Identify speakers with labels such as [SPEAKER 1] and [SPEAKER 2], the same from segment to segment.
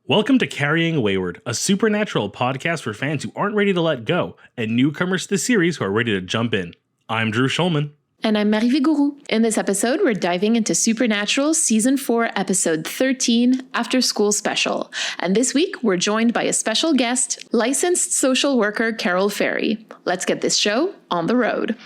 [SPEAKER 1] Welcome to Carrying Wayward, a supernatural podcast for fans who aren't ready to let go and newcomers to the series who are ready to jump in. I'm Drew Schulman.
[SPEAKER 2] And I'm Marie Vigourou. In this episode, we're diving into Supernatural Season 4, Episode 13, After School Special. And this week, we're joined by a special guest, licensed social worker Carol Ferry. Let's get this show on the road.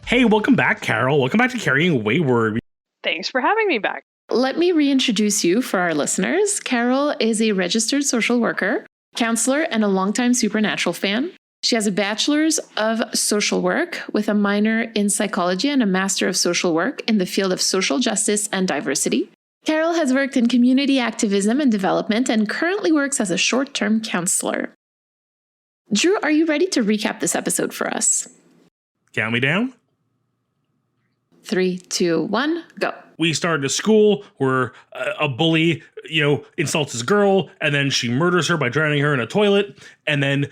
[SPEAKER 1] Hey, welcome back, Carol. Welcome back to Carrying Wayward.
[SPEAKER 3] Thanks for having me back.
[SPEAKER 2] Let me reintroduce you for our listeners. Carol is a registered social worker, counselor, and a longtime Supernatural fan. She has a bachelor's of social work with a minor in psychology and a master of social work in the field of social justice and diversity. Carol has worked in community activism and development and currently works as a short-term counselor. Drew, are you ready to recap this episode for us?
[SPEAKER 1] Count me down.
[SPEAKER 2] 3, 2, 1, go.
[SPEAKER 1] We started a school where a bully, insults his girl, and then she murders her by drowning her in a toilet, and then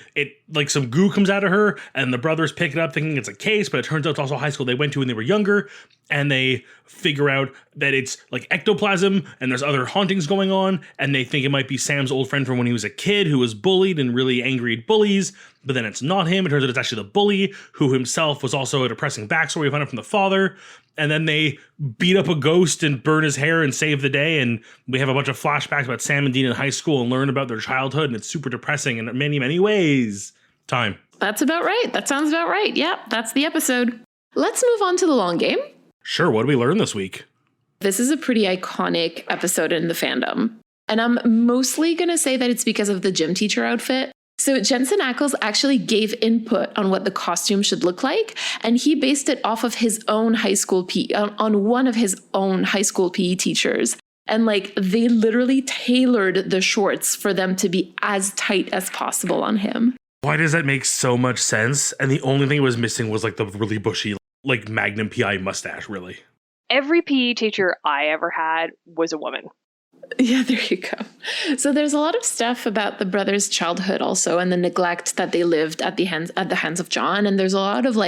[SPEAKER 1] some goo comes out of her, and the brothers pick it up thinking it's a case, but it turns out it's also a high school they went to when they were younger, and they figure out that it's like ectoplasm, and there's other hauntings going on, and they think it might be Sam's old friend from when he was a kid who was bullied and really angry at bullies, but then it's not him. It turns out it's actually the bully, who himself was also a depressing backstory we found out from the father. And then they beat up a ghost and burn his hair and save the day. And we have a bunch of flashbacks about Sam and Dean in high school and learn about their childhood. And it's super depressing in many, many ways. Time.
[SPEAKER 2] That's about right. That sounds about right. Yeah, that's the episode. Let's move on to the long game.
[SPEAKER 1] Sure. What did we learn this week?
[SPEAKER 2] This is a pretty iconic episode in the fandom. And I'm mostly going to say that it's because of the gym teacher outfit. So Jensen Ackles actually gave input on what the costume should look like, and he based it off of his own high school on one of his own high school PE teachers. And they literally tailored the shorts for them to be as tight as possible on him.
[SPEAKER 1] Why does that make so much sense? And the only thing it was missing was the really bushy, Magnum PI mustache, really.
[SPEAKER 3] Every PE teacher I ever had was a woman.
[SPEAKER 2] Yeah, there you go. So there's a lot of stuff about the brothers' childhood also and the neglect that they lived at the hands of John. And there's a lot of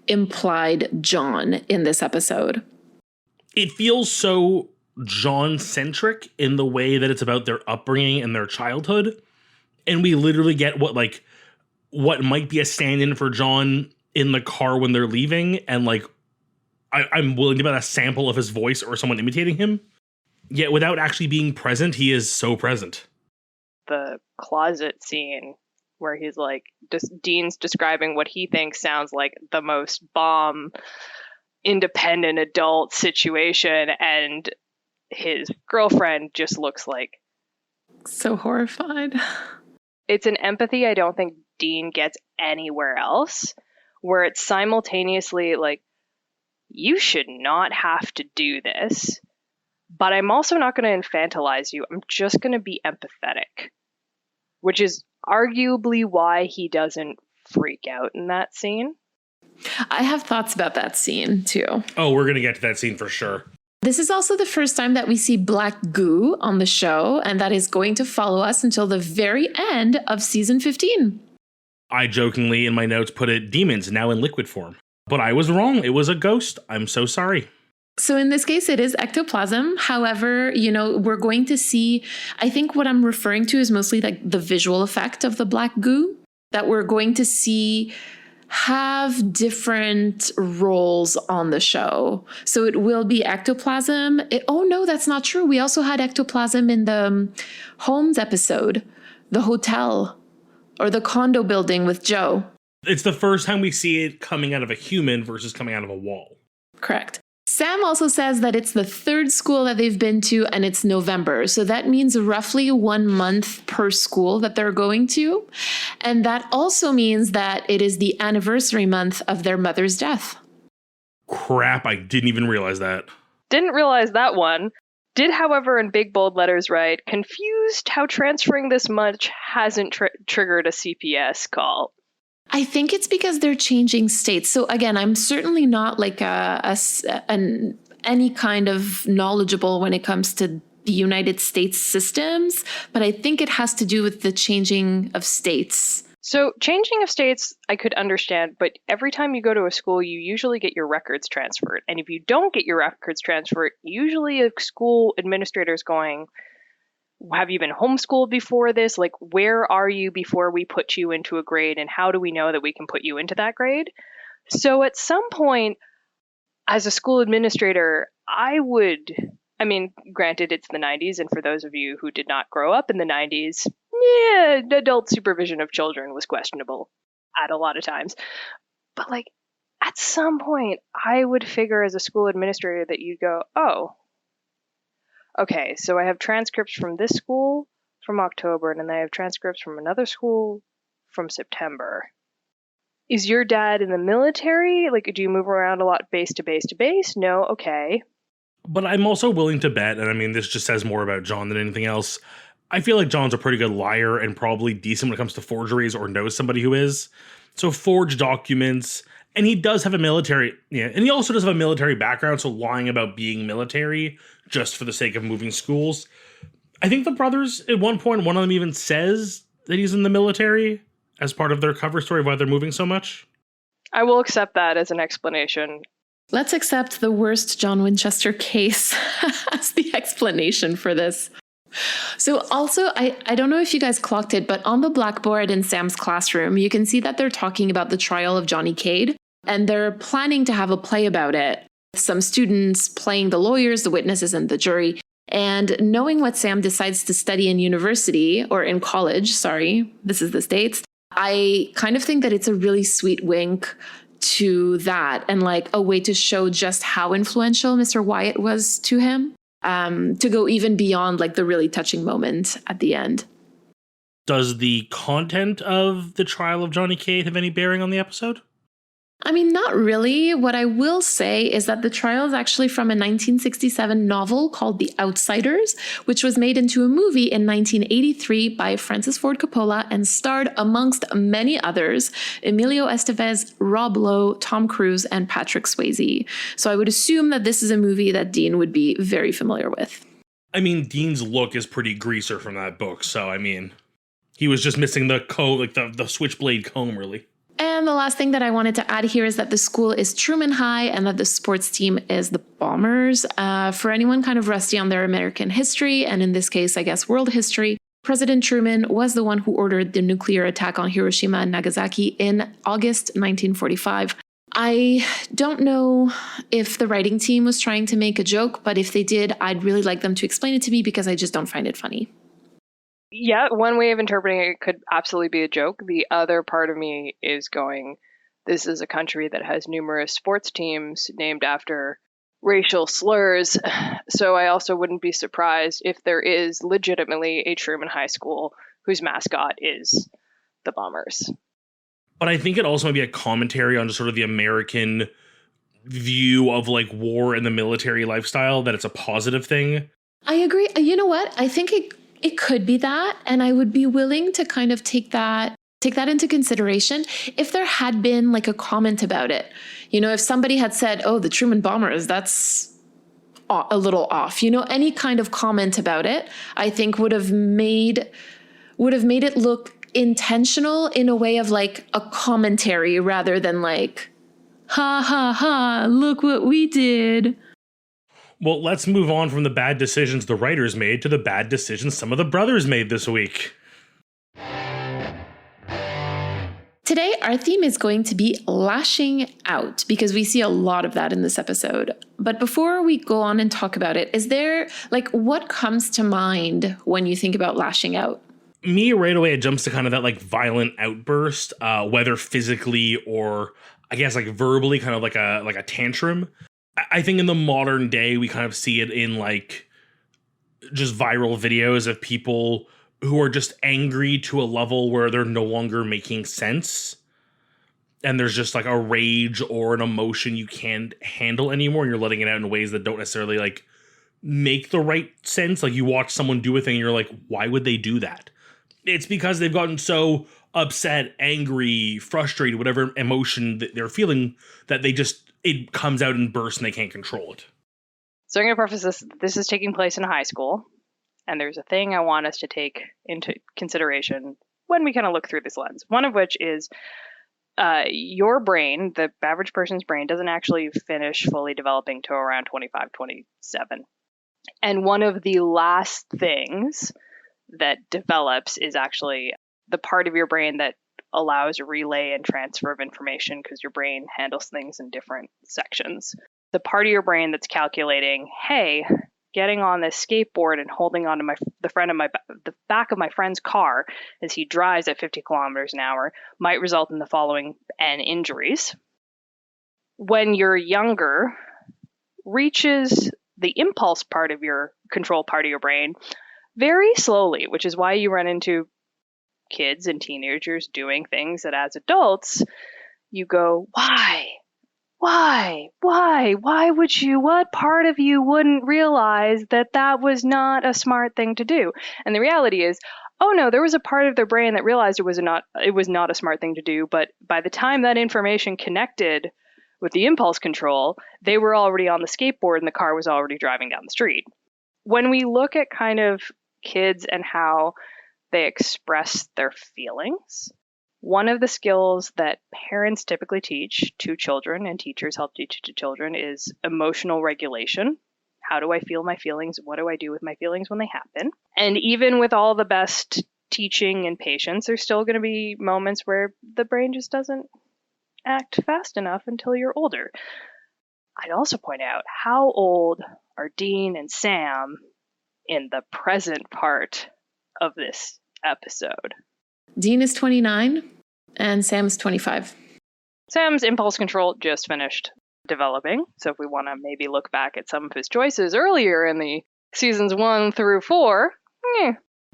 [SPEAKER 2] implied John in this episode.
[SPEAKER 1] It feels so John-centric in the way that it's about their upbringing and their childhood. And we literally get what might be a stand-in for John in the car when they're leaving. And I'm willing to bet a sample of his voice or someone imitating him. Yet without actually being present, he is so present.
[SPEAKER 3] The closet scene where he's Dean's describing what he thinks sounds like the most bomb, independent adult situation, and his girlfriend just looks
[SPEAKER 2] so horrified.
[SPEAKER 3] It's an empathy I don't think Dean gets anywhere else, where it's simultaneously you should not have to do this. But I'm also not going to infantilize you. I'm just going to be empathetic, which is arguably why he doesn't freak out in that scene.
[SPEAKER 2] I have thoughts about that scene, too.
[SPEAKER 1] Oh, we're going to get to that scene for sure.
[SPEAKER 2] This is also the first time that we see black goo on the show, and that is going to follow us until the very end of season 15.
[SPEAKER 1] I jokingly in my notes put it demons now in liquid form. But I was wrong. It was a ghost. I'm so sorry.
[SPEAKER 2] So in this case, it is ectoplasm. However, we're going to see, I think what I'm referring to is mostly the visual effect of the black goo, that we're going to see have different roles on the show. So it will be ectoplasm. Oh no, that's not true. We also had ectoplasm in the Holmes episode, the hotel or the condo building with Joe.
[SPEAKER 1] It's the first time we see it coming out of a human versus coming out of a wall.
[SPEAKER 2] Correct. Sam also says that it's the third school that they've been to and it's November. So that means roughly 1 month per school that they're going to. And that also means that it is the anniversary month of their mother's death.
[SPEAKER 1] Crap, I didn't even realize that.
[SPEAKER 3] Didn't realize that one. Did, however, in big bold letters write, confused how transferring this much hasn't triggered a CPS call.
[SPEAKER 2] I think it's because they're changing states. So again, I'm certainly not any kind of knowledgeable when it comes to the United States systems, but I think it has to do with the changing of states.
[SPEAKER 3] So changing of states, I could understand, but every time you go to a school, you usually get your records transferred. And if you don't get your records transferred, usually a school administrator is going, have you been homeschooled before this? Like, where are you before we put you into a grade? And how do we know that we can put you into that grade? So at some point, as a school administrator, granted, it's the 90s. And for those of you who did not grow up in the 90s, adult supervision of children was questionable at a lot of times. But like, at some point, I would figure as a school administrator that you'd go, oh, okay, so I have transcripts from this school from October, and then I have transcripts from another school from September. Is your dad in the military? Like, do you move around a lot base to base to base? No? Okay.
[SPEAKER 1] But I'm also willing to bet, and I mean, this just says more about John than anything else. I feel like John's a pretty good liar and probably decent when it comes to forgeries or knows somebody who is. So forged documents, and he does have a military, and he also does have a military background, so lying about being military just for the sake of moving schools. I think the brothers, at one point, one of them even says that he's in the military as part of their cover story of why they're moving so much.
[SPEAKER 3] I will accept that as an explanation.
[SPEAKER 2] Let's accept the worst John Winchester case as the explanation for this. So also, I don't know if you guys clocked it, but on the blackboard in Sam's classroom, you can see that they're talking about the trial of Johnny Cade, and they're planning to have a play about it. Some students playing the lawyers, the witnesses, and the jury. And knowing what Sam decides to study in university, or in college, sorry, this is the States, I kind of think that it's a really sweet wink to that and like a way to show just how influential Mr. Wyatt was to him, to go even beyond like the really touching moment at the end.
[SPEAKER 1] Does the content of the trial of Johnny Cade have any bearing on the episode?
[SPEAKER 2] I mean, not really. What I will say is that the trial is actually from a 1967 novel called The Outsiders, which was made into a movie in 1983 by Francis Ford Coppola and starred, amongst many others, Emilio Estevez, Rob Lowe, Tom Cruise, and Patrick Swayze. So I would assume that this is a movie that Dean would be very familiar with.
[SPEAKER 1] I mean, Dean's look is pretty greaser from that book, so I mean, he was just missing the comb, like the switchblade comb, really.
[SPEAKER 2] And the last thing that I wanted to add here is that the school is Truman High and that the sports team is the Bombers. For anyone kind of rusty on their American history, and in this case, I guess world history, President Truman was the one who ordered the nuclear attack on Hiroshima and Nagasaki in August 1945. I don't know if the writing team was trying to make a joke, but if they did, I'd really like them to explain it to me because I just don't find it funny.
[SPEAKER 3] Yeah, one way of interpreting it could absolutely be a joke. The other part of me is going, this is a country that has numerous sports teams named after racial slurs. So I also wouldn't be surprised if there is legitimately a Truman High School whose mascot is the Bombers.
[SPEAKER 1] But I think it also might be a commentary on just sort of the American view of like war and the military lifestyle, that it's a positive thing.
[SPEAKER 2] I agree. You know what? I think it could be that, and I would be willing to kind of take that into consideration if there had been like a comment about it. You know, if somebody had said, oh, the Truman Bombers, that's a little off. You know, any kind of comment about it, I think would have made it look intentional in a way of like a commentary rather than like, ha ha ha, look what we did.
[SPEAKER 1] Well, let's move on from the bad decisions the writers made to the bad decisions some of the brothers made this week.
[SPEAKER 2] Today, our theme is going to be lashing out because we see a lot of that in this episode. But before we go on and talk about it, is there, like, what comes to mind when you think about lashing out?
[SPEAKER 1] Me, right away, it jumps to kind of that, like, violent outburst, whether physically or, I guess, like, verbally, kind of like a tantrum. I think in the modern day, we kind of see it in like just viral videos of people who are just angry to a level where they're no longer making sense. And there's just like a rage or an emotion you can't handle anymore. And you're letting it out in ways that don't necessarily like make the right sense. Like you watch someone do a thing and you're like, why would they do that? It's because they've gotten so upset, angry, frustrated, whatever emotion that they're feeling, that it comes out in bursts and they can't control it.
[SPEAKER 3] So I'm going to preface this. This is taking place in high school. And there's a thing I want us to take into consideration when we kind of look through this lens. One of which is your brain, the average person's brain, doesn't actually finish fully developing till around 25, 27. And one of the last things that develops is actually the part of your brain that allows relay and transfer of information, because your brain handles things in different sections. The part of your brain that's calculating, hey, getting on this skateboard and holding onto the back of my friend's car as he drives at 50 kilometers an hour might result in the following N injuries. When you're younger, reaches the impulse part of your control part of your brain very slowly, which is why you run into kids and teenagers doing things that as adults you go, why would you? What part of you wouldn't realize that was not a smart thing to do? And the reality is, oh no, there was a part of their brain that realized it was not a smart thing to do, but by the time that information connected with the impulse control, they were already on the skateboard and the car was already driving down the street. When we look at kind of kids and how they express their feelings, one of the skills that parents typically teach to children and teachers help teach to children is emotional regulation. How do I feel my feelings? What do I do with my feelings when they happen? And even with all the best teaching and patience, there's still going to be moments where the brain just doesn't act fast enough until you're older. I'd also point out, how old are Dean and Sam in the present part of this episode?
[SPEAKER 2] Dean is 29 and Sam is 25.
[SPEAKER 3] Sam's impulse control just finished developing. So if we want to maybe look back at some of his choices earlier in the seasons 1 through 4,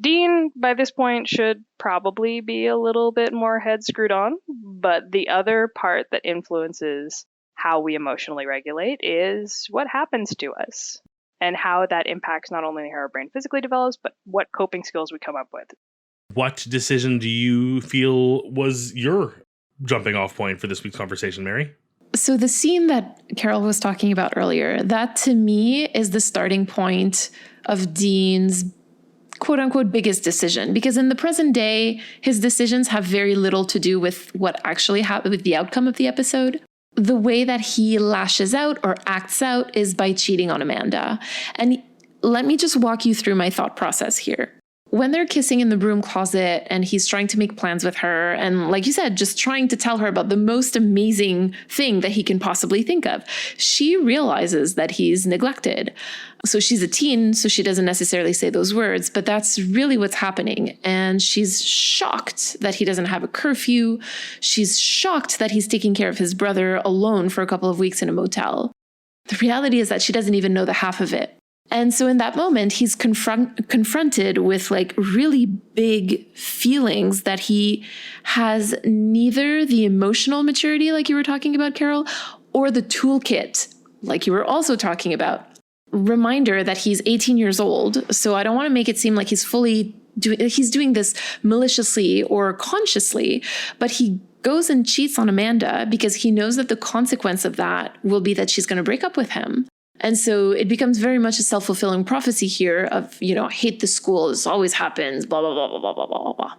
[SPEAKER 3] Dean by this point should probably be a little bit more head screwed on. But the other part that influences how we emotionally regulate is what happens to us and how that impacts not only how our brain physically develops, but what coping skills we come up with.
[SPEAKER 1] What decision do you feel was your jumping off point for this week's conversation, Mary?
[SPEAKER 2] So the scene that Carol was talking about earlier, that to me is the starting point of Dean's quote unquote biggest decision, because in the present day, his decisions have very little to do with what actually happened, with the outcome of the episode. The way that he lashes out or acts out is by cheating on Amanda. And let me just walk you through my thought process here. When they're kissing in the broom closet and he's trying to make plans with her, and like you said, just trying to tell her about the most amazing thing that he can possibly think of, she realizes that he's neglected. So she's a teen, so she doesn't necessarily say those words, but that's really what's happening. And she's shocked that he doesn't have a curfew. She's shocked that he's taking care of his brother alone for a couple of weeks in a motel. The reality is that she doesn't even know the half of it. And so in that moment, he's confronted with like really big feelings that he has neither the emotional maturity, like you were talking about, Carol, or the toolkit, like you were also talking about. Reminder that he's 18 years old. So I don't want to make it seem like he's doing this maliciously or consciously, but he goes and cheats on Amanda because he knows that the consequence of that will be that she's going to break up with him. And so it becomes very much a self-fulfilling prophecy here of, hate the school. This always happens, blah, blah, blah, blah, blah, blah, blah.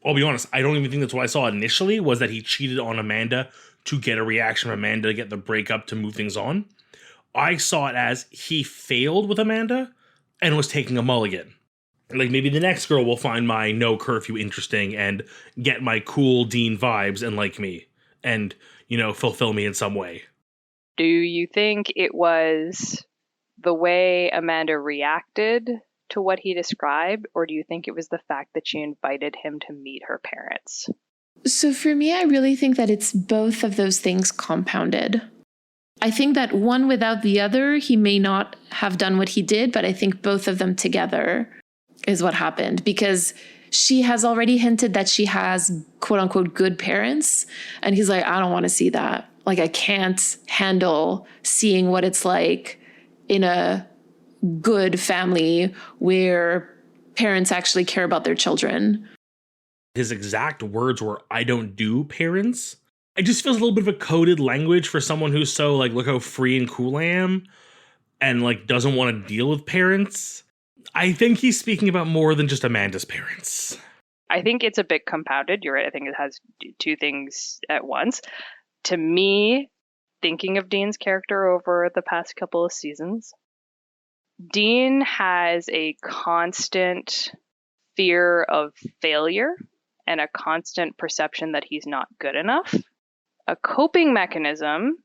[SPEAKER 1] I'll be honest, I don't even think that's what I saw initially, was that he cheated on Amanda to get a reaction from Amanda to get the breakup to move things on. I saw it as he failed with Amanda and was taking a mulligan. Like maybe the next girl will find my no curfew interesting and get my cool Dean vibes and like me and, fulfill me in some way.
[SPEAKER 3] Do you think it was the way Amanda reacted to what he described, or do you think it was the fact that she invited him to meet her parents?
[SPEAKER 2] So for me, I really think that it's both of those things compounded. I think that one without the other, he may not have done what he did, but I think both of them together is what happened, because she has already hinted that she has quote unquote good parents. And he's like, I don't want to see that. Like, I can't handle seeing what it's like in a good family where parents actually care about their children.
[SPEAKER 1] His exact words were, I don't do parents. It just feels a little bit of a coded language for someone who's so like, look how free and cool I am, and like doesn't want to deal with parents. I think he's speaking about more than just Amanda's parents.
[SPEAKER 3] I think it's a bit compounded. You're right. I think it has two things at once. To me, thinking of Dean's character over the past couple of seasons, Dean has a constant fear of failure and a constant perception that he's not good enough. A coping mechanism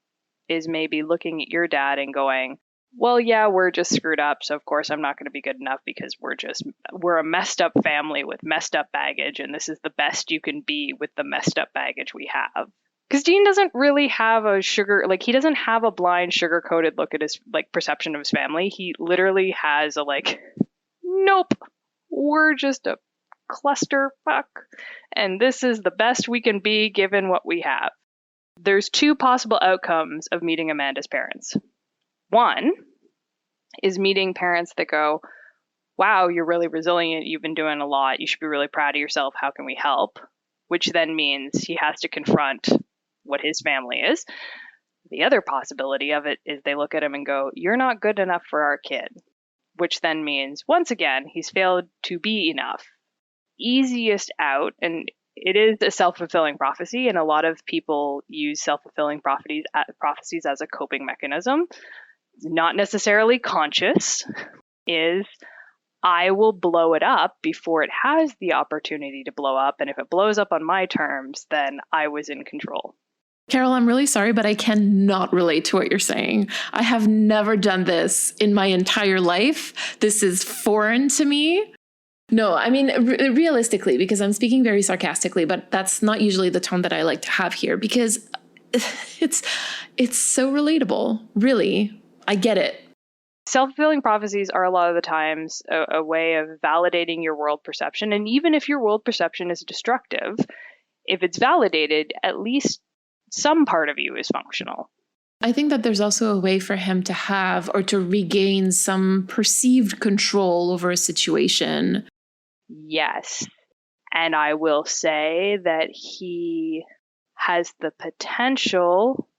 [SPEAKER 3] is maybe looking at your dad and going, well, yeah, we're just screwed up, so of course I'm not going to be good enough because we're a messed up family with messed up baggage, and this is the best you can be with the messed up baggage we have. Because Dean doesn't really have he doesn't have a blind sugar-coated look at his perception of his family. He literally has a nope, we're just a clusterfuck, and this is the best we can be given what we have. There's two possible outcomes of meeting Amanda's parents. One is meeting parents that go, wow, you're really resilient. You've been doing a lot. You should be really proud of yourself. How can we help? Which then means he has to confront what his family is. The other possibility of it is they look at him and go, you're not good enough for our kid. Which then means, once again, he's failed to be enough. Easiest out, and it is a self-fulfilling prophecy, and a lot of people use self-fulfilling prophecies as a coping mechanism. Not necessarily conscious, is I will blow it up before it has the opportunity to blow up. And if it blows up on my terms, then I was in control.
[SPEAKER 2] Carol, I'm really sorry, but I cannot relate to what you're saying. I have never done this in my entire life. This is foreign to me. No, I mean, realistically, because I'm speaking very sarcastically, but that's not usually the tone that I like to have here, because it's so relatable, really. I get it.
[SPEAKER 3] Self-fulfilling prophecies are a lot of the times a way of validating your world perception. And even if your world perception is destructive, if it's validated, at least some part of you is functional.
[SPEAKER 2] I think that there's also a way for him to have or to regain some perceived control over a situation.
[SPEAKER 3] Yes. And I will say that he has the potential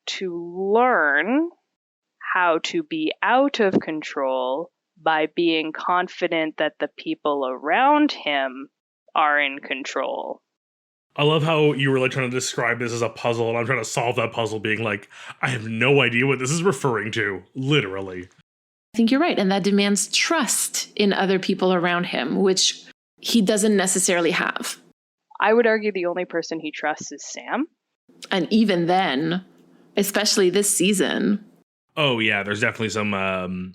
[SPEAKER 3] to learn how to be out of control by being confident that the people around him are in control.
[SPEAKER 1] I love how you were trying to describe this as a puzzle, and I'm trying to solve that puzzle being I have no idea what this is referring to, literally.
[SPEAKER 2] I think you're right. And that demands trust in other people around him, which he doesn't necessarily have.
[SPEAKER 3] I would argue the only person he trusts is Sam.
[SPEAKER 2] And even then, especially this season.
[SPEAKER 1] Oh, yeah, there's definitely some,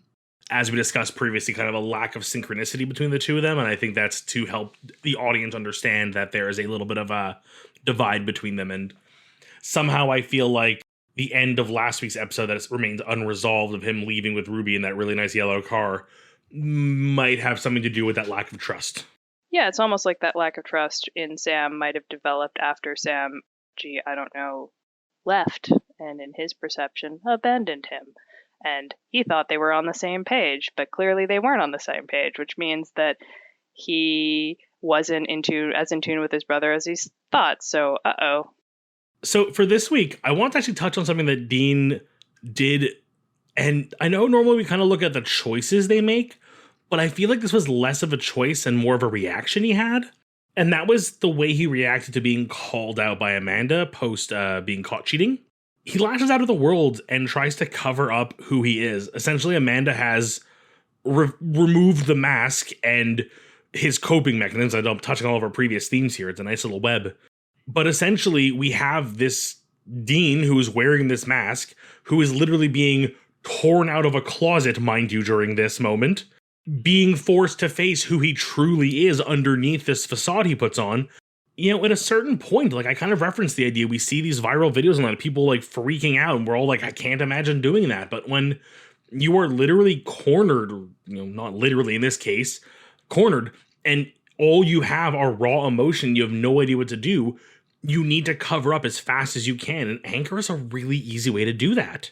[SPEAKER 1] as we discussed previously, kind of a lack of synchronicity between the two of them. And I think that's to help the audience understand that there is a little bit of a divide between them. And somehow I feel like the end of last week's episode that remains unresolved of him leaving with Ruby in that really nice yellow car might have something to do with that lack of trust.
[SPEAKER 3] Yeah, it's almost like that lack of trust in Sam might have developed after Sam, left and in his perception abandoned him. And he thought they were on the same page, but clearly they weren't on the same page, which means that he wasn't as in tune with his brother as he thought. So, uh-oh.
[SPEAKER 1] So for this week, I want to actually touch on something that Dean did. And I know normally we kind of look at the choices they make, but I feel like this was less of a choice and more of a reaction he had. And that was the way he reacted to being called out by Amanda post being caught cheating. He lashes out at the world and tries to cover up who he is. Essentially, Amanda has removed the mask and his coping mechanisms. I know I'm touching all of our previous themes here. It's a nice little web. But essentially, we have this Dean who is wearing this mask, who is literally being torn out of a closet, mind you, during this moment, being forced to face who he truly is underneath this facade he puts on. You know, at a certain point, I kind of referenced the idea, we see these viral videos and people freaking out, and we're all I can't imagine doing that. But when you are literally cornered, not literally in this case, cornered, and all you have are raw emotion, you have no idea what to do, you need to cover up as fast as you can. And anger is a really easy way to do that.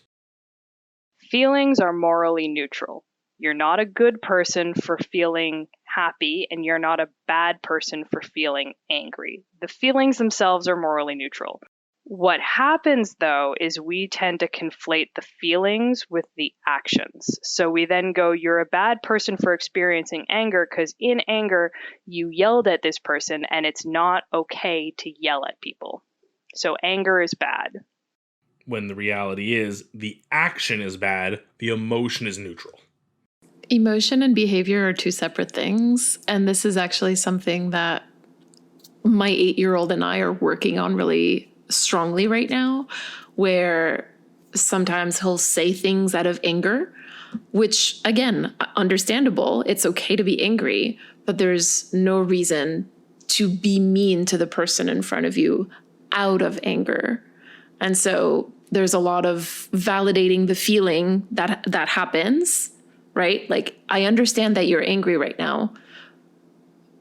[SPEAKER 3] Feelings are morally neutral. You're not a good person for feeling happy, and you're not a bad person for feeling angry. The feelings themselves are morally neutral. What happens, though, is we tend to conflate the feelings with the actions. So we then go, you're a bad person for experiencing anger because in anger, you yelled at this person and it's not okay to yell at people. So anger is bad.
[SPEAKER 1] When the reality is the action is bad, the emotion is neutral.
[SPEAKER 2] Emotion and behavior are two separate things. And this is actually something that my 8-year-old and I are working on really strongly right now, where sometimes he'll say things out of anger, which again, understandable. It's okay to be angry, but there's no reason to be mean to the person in front of you out of anger. And so there's a lot of validating the feeling that happens, right? Like, I understand that you're angry right now,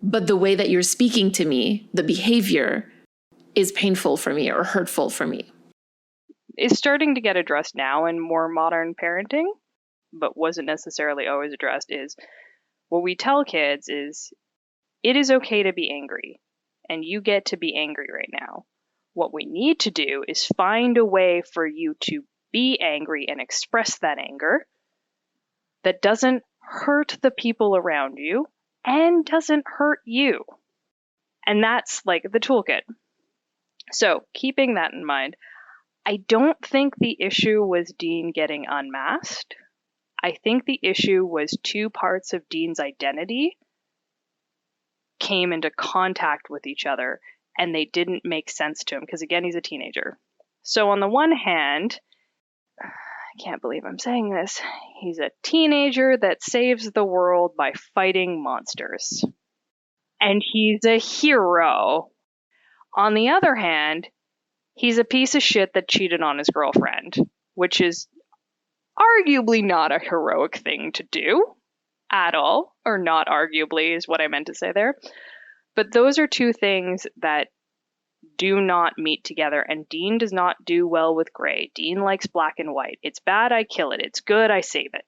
[SPEAKER 2] but the way that you're speaking to me, the behavior is painful for me or hurtful for me.
[SPEAKER 3] Is starting to get addressed now in more modern parenting, but wasn't necessarily always addressed, is what we tell kids is it is okay to be angry, and you get to be angry right now. What we need to do is find a way for you to be angry and express that anger that doesn't hurt the people around you and doesn't hurt you. And that's like the toolkit. So, keeping that in mind, I don't think the issue was Dean getting unmasked. I think the issue was two parts of Dean's identity came into contact with each other and they didn't make sense to him because, again, he's a teenager. So on the one hand, I can't believe I'm saying this, he's a teenager that saves the world by fighting monsters. And he's a hero. On the other hand, he's a piece of shit that cheated on his girlfriend, which is arguably not a heroic thing to do at all, or not arguably is what I meant to say there. But those are two things that do not meet together, and Dean does not do well with gray. Dean likes black and white. It's bad, I kill it. It's good, I save it.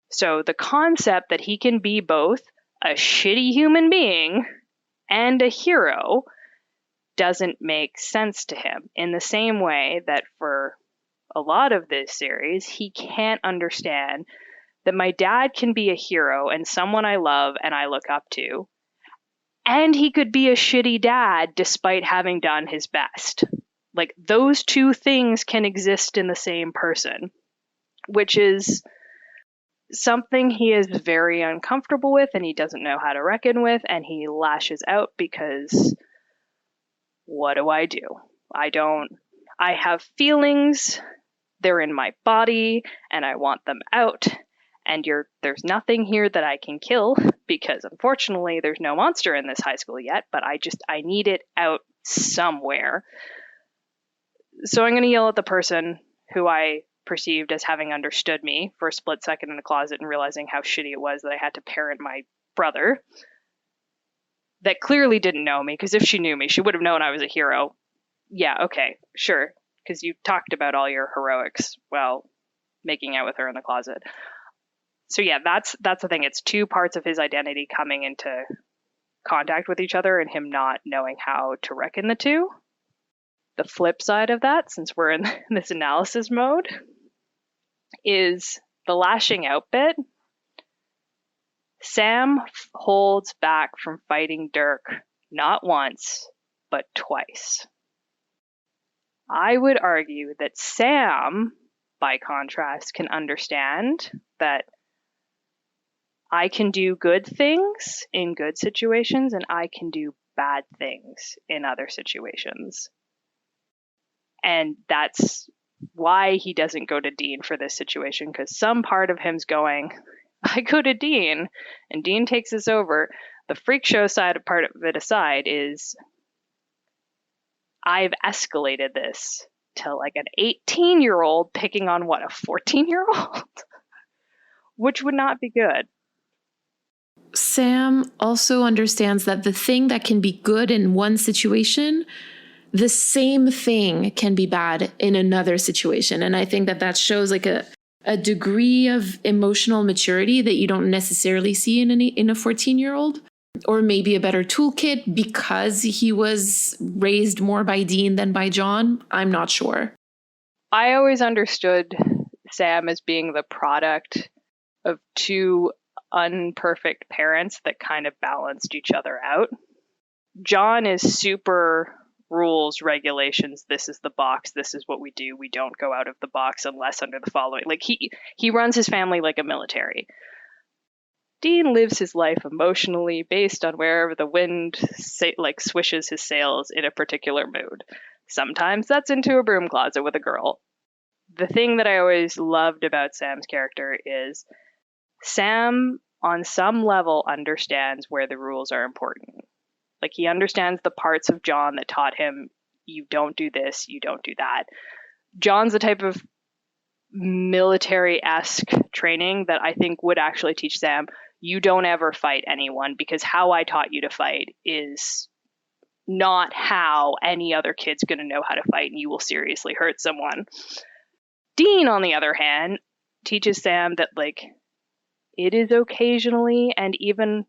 [SPEAKER 3] So the concept that he can be both a shitty human being and a hero doesn't make sense to him, in the same way that for a lot of this series, he can't understand that my dad can be a hero and someone I love and I look up to, and he could be a shitty dad despite having done his best. Like, those two things can exist in the same person, which is something he is very uncomfortable with and he doesn't know how to reckon with, and he lashes out because what do? I have feelings, they're in my body, and I want them out. And there's nothing here that I can kill because unfortunately there's no monster in this high school yet, but I need it out somewhere. So I'm going to yell at the person who I perceived as having understood me for a split second in the closet and realizing how shitty it was that I had to parent my brother that clearly didn't know me, because if she knew me, she would have known I was a hero. Yeah, okay, sure, because you talked about all your heroics while making out with her in the closet. So yeah, that's the thing. It's two parts of his identity coming into contact with each other and him not knowing how to reckon the two. The flip side of that, since we're in this analysis mode, is the lashing out bit. Sam holds back from fighting Dirk not once, but twice. I would argue that Sam, by contrast, can understand that I can do good things in good situations and I can do bad things in other situations. And that's why he doesn't go to Dean for this situation, because some part of him's going, I go to Dean and Dean takes us over. The freak show side of part of it aside is I've escalated this to like an 18-year-old picking on what, a 14-year-old? Which would not be good.
[SPEAKER 2] Sam also understands that the thing that can be good in one situation, the same thing can be bad in another situation. And I think that shows like a degree of emotional maturity that you don't necessarily see in a 14-year-old. or maybe a better toolkit because he was raised more by Dean than by John. I'm not sure.
[SPEAKER 3] I always understood Sam as being the product of two unperfect parents that kind of balanced each other out. John is super rules, regulations. This is the box. This is what we do. We don't go out of the box unless under the following. Like he runs his family like a military. Dean lives his life emotionally based on wherever the wind swishes his sails in a particular mood. Sometimes that's into a broom closet with a girl. The thing that I always loved about Sam's character is Sam, on some level, understands where the rules are important. Like, he understands the parts of John that taught him, you don't do this, you don't do that. John's the type of military-esque training that I think would actually teach Sam, you don't ever fight anyone, because how I taught you to fight is not how any other kid's going to know how to fight, and you will seriously hurt someone. Dean, on the other hand, teaches Sam that, like, it is occasionally and even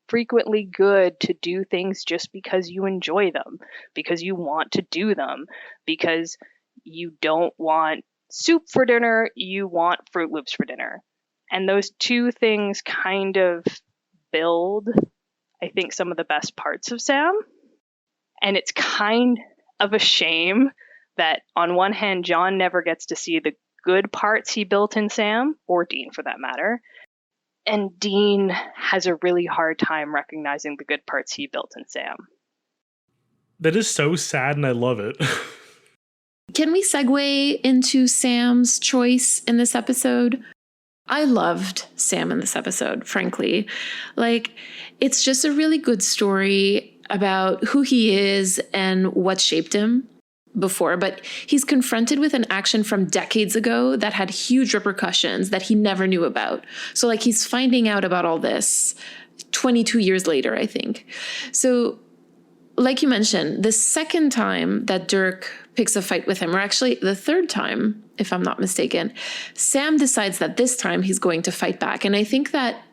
[SPEAKER 3] frequently good to do things just because you enjoy them, because you want to do them, because you don't want soup for dinner, you want Fruit Loops for dinner. And those two things kind of build, I think, some of the best parts of Sam. And it's kind of a shame that on one hand, John never gets to see the good parts he built in Sam, or Dean for that matter. And Dean has a really hard time recognizing the good parts he built in Sam.
[SPEAKER 1] That is so sad, and I love it.
[SPEAKER 2] Can we segue into Sam's choice in this episode? I loved Sam in this episode, frankly. Like, it's just a really good story about who he is and what shaped him before, but he's confronted with an action from decades ago that had huge repercussions that he never knew about. So, like, he's finding out about all this 22 years later, I think. So, like you mentioned, the second time that Dirk picks a fight with him, or actually the third time, if I'm not mistaken, Sam decides that this time he's going to fight back. And I think that,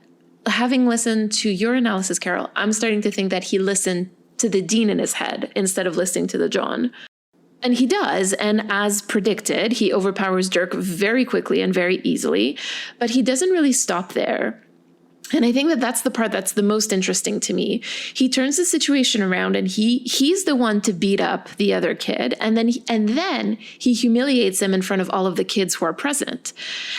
[SPEAKER 2] having listened to your analysis, Carol, I'm starting to think that he listened to the Dean in his head instead of listening to the John. And he does, and as predicted, he overpowers Dirk very quickly and very easily, but he doesn't really stop there. And I think that that's the part that's the most interesting to me. He turns the situation around, and he's the one to beat up the other kid, and then he humiliates him in front of all of the kids who are present.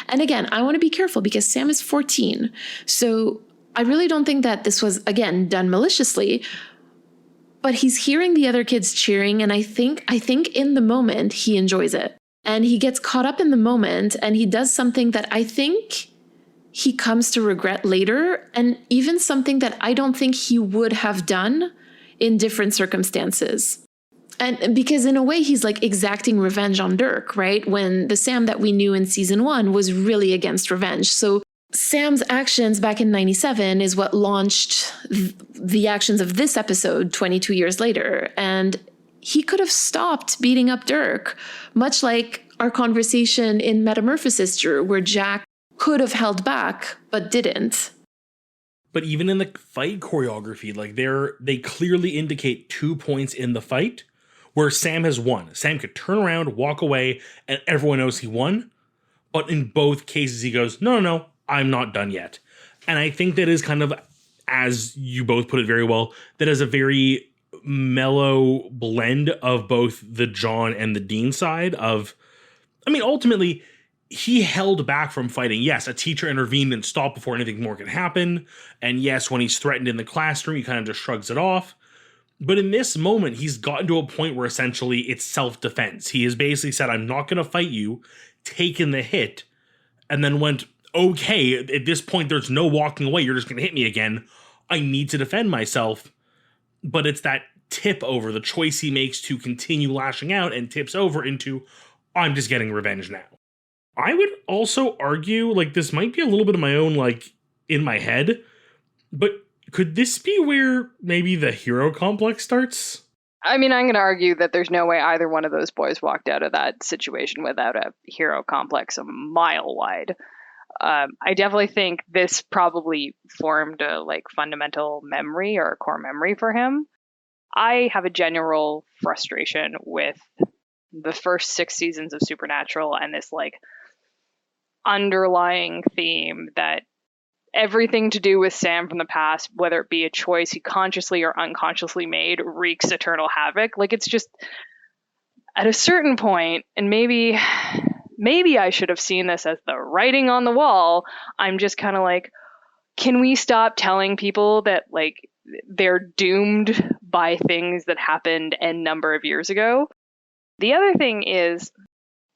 [SPEAKER 2] And again, I want to be careful because Sam is 14, so I really don't think that this was, again, done maliciously. But he's hearing the other kids cheering, and I think in the moment he enjoys it. And he gets caught up in the moment, and he does something that I think he comes to regret later, and even something that I don't think he would have done in different circumstances. And because in a way he's like exacting revenge on Dirk, right? When the Sam that we knew in season 1 was really against revenge. So Sam's actions back in 97 is what launched the actions of this episode 22 years later. And he could have stopped beating up Dirk, much like our conversation in Metamorphosis, Drew, where Jack could have held back, but didn't.
[SPEAKER 1] But even in the fight choreography, like they clearly indicate 2 points in the fight where Sam has won. Sam could turn around, walk away, and everyone knows he won. But in both cases, he goes, no, I'm not done yet. And I think that is kind of, as you both put it very well, that is a very mellow blend of both the John and the Dean side of, I mean, ultimately, he held back from fighting. Yes, a teacher intervened and stopped before anything more could happen. And yes, when he's threatened in the classroom, he kind of just shrugs it off. But in this moment, he's gotten to a point where essentially it's self-defense. He has basically said, I'm not going to fight you, taken the hit, and then went, okay, at this point, there's no walking away. You're just going to hit me again. I need to defend myself. But it's that tip over, the choice he makes to continue lashing out and tips over into, I'm just getting revenge now. I would also argue, like, this might be a little bit of my own, like, in my head, but could this be where maybe the hero complex starts?
[SPEAKER 3] I mean, I'm going to argue that there's no way either one of those boys walked out of that situation without a hero complex a mile wide. I definitely think this probably formed a like fundamental memory or a core memory for him. I have a general frustration with the first 6 seasons of Supernatural and this like underlying theme that everything to do with Sam from the past, whether it be a choice he consciously or unconsciously made, wreaks eternal havoc. Like it's just at a certain point, and maybe I should have seen this as the writing on the wall. I'm just kind of like, can we stop telling people that like they're doomed by things that happened a number of years ago? The other thing is,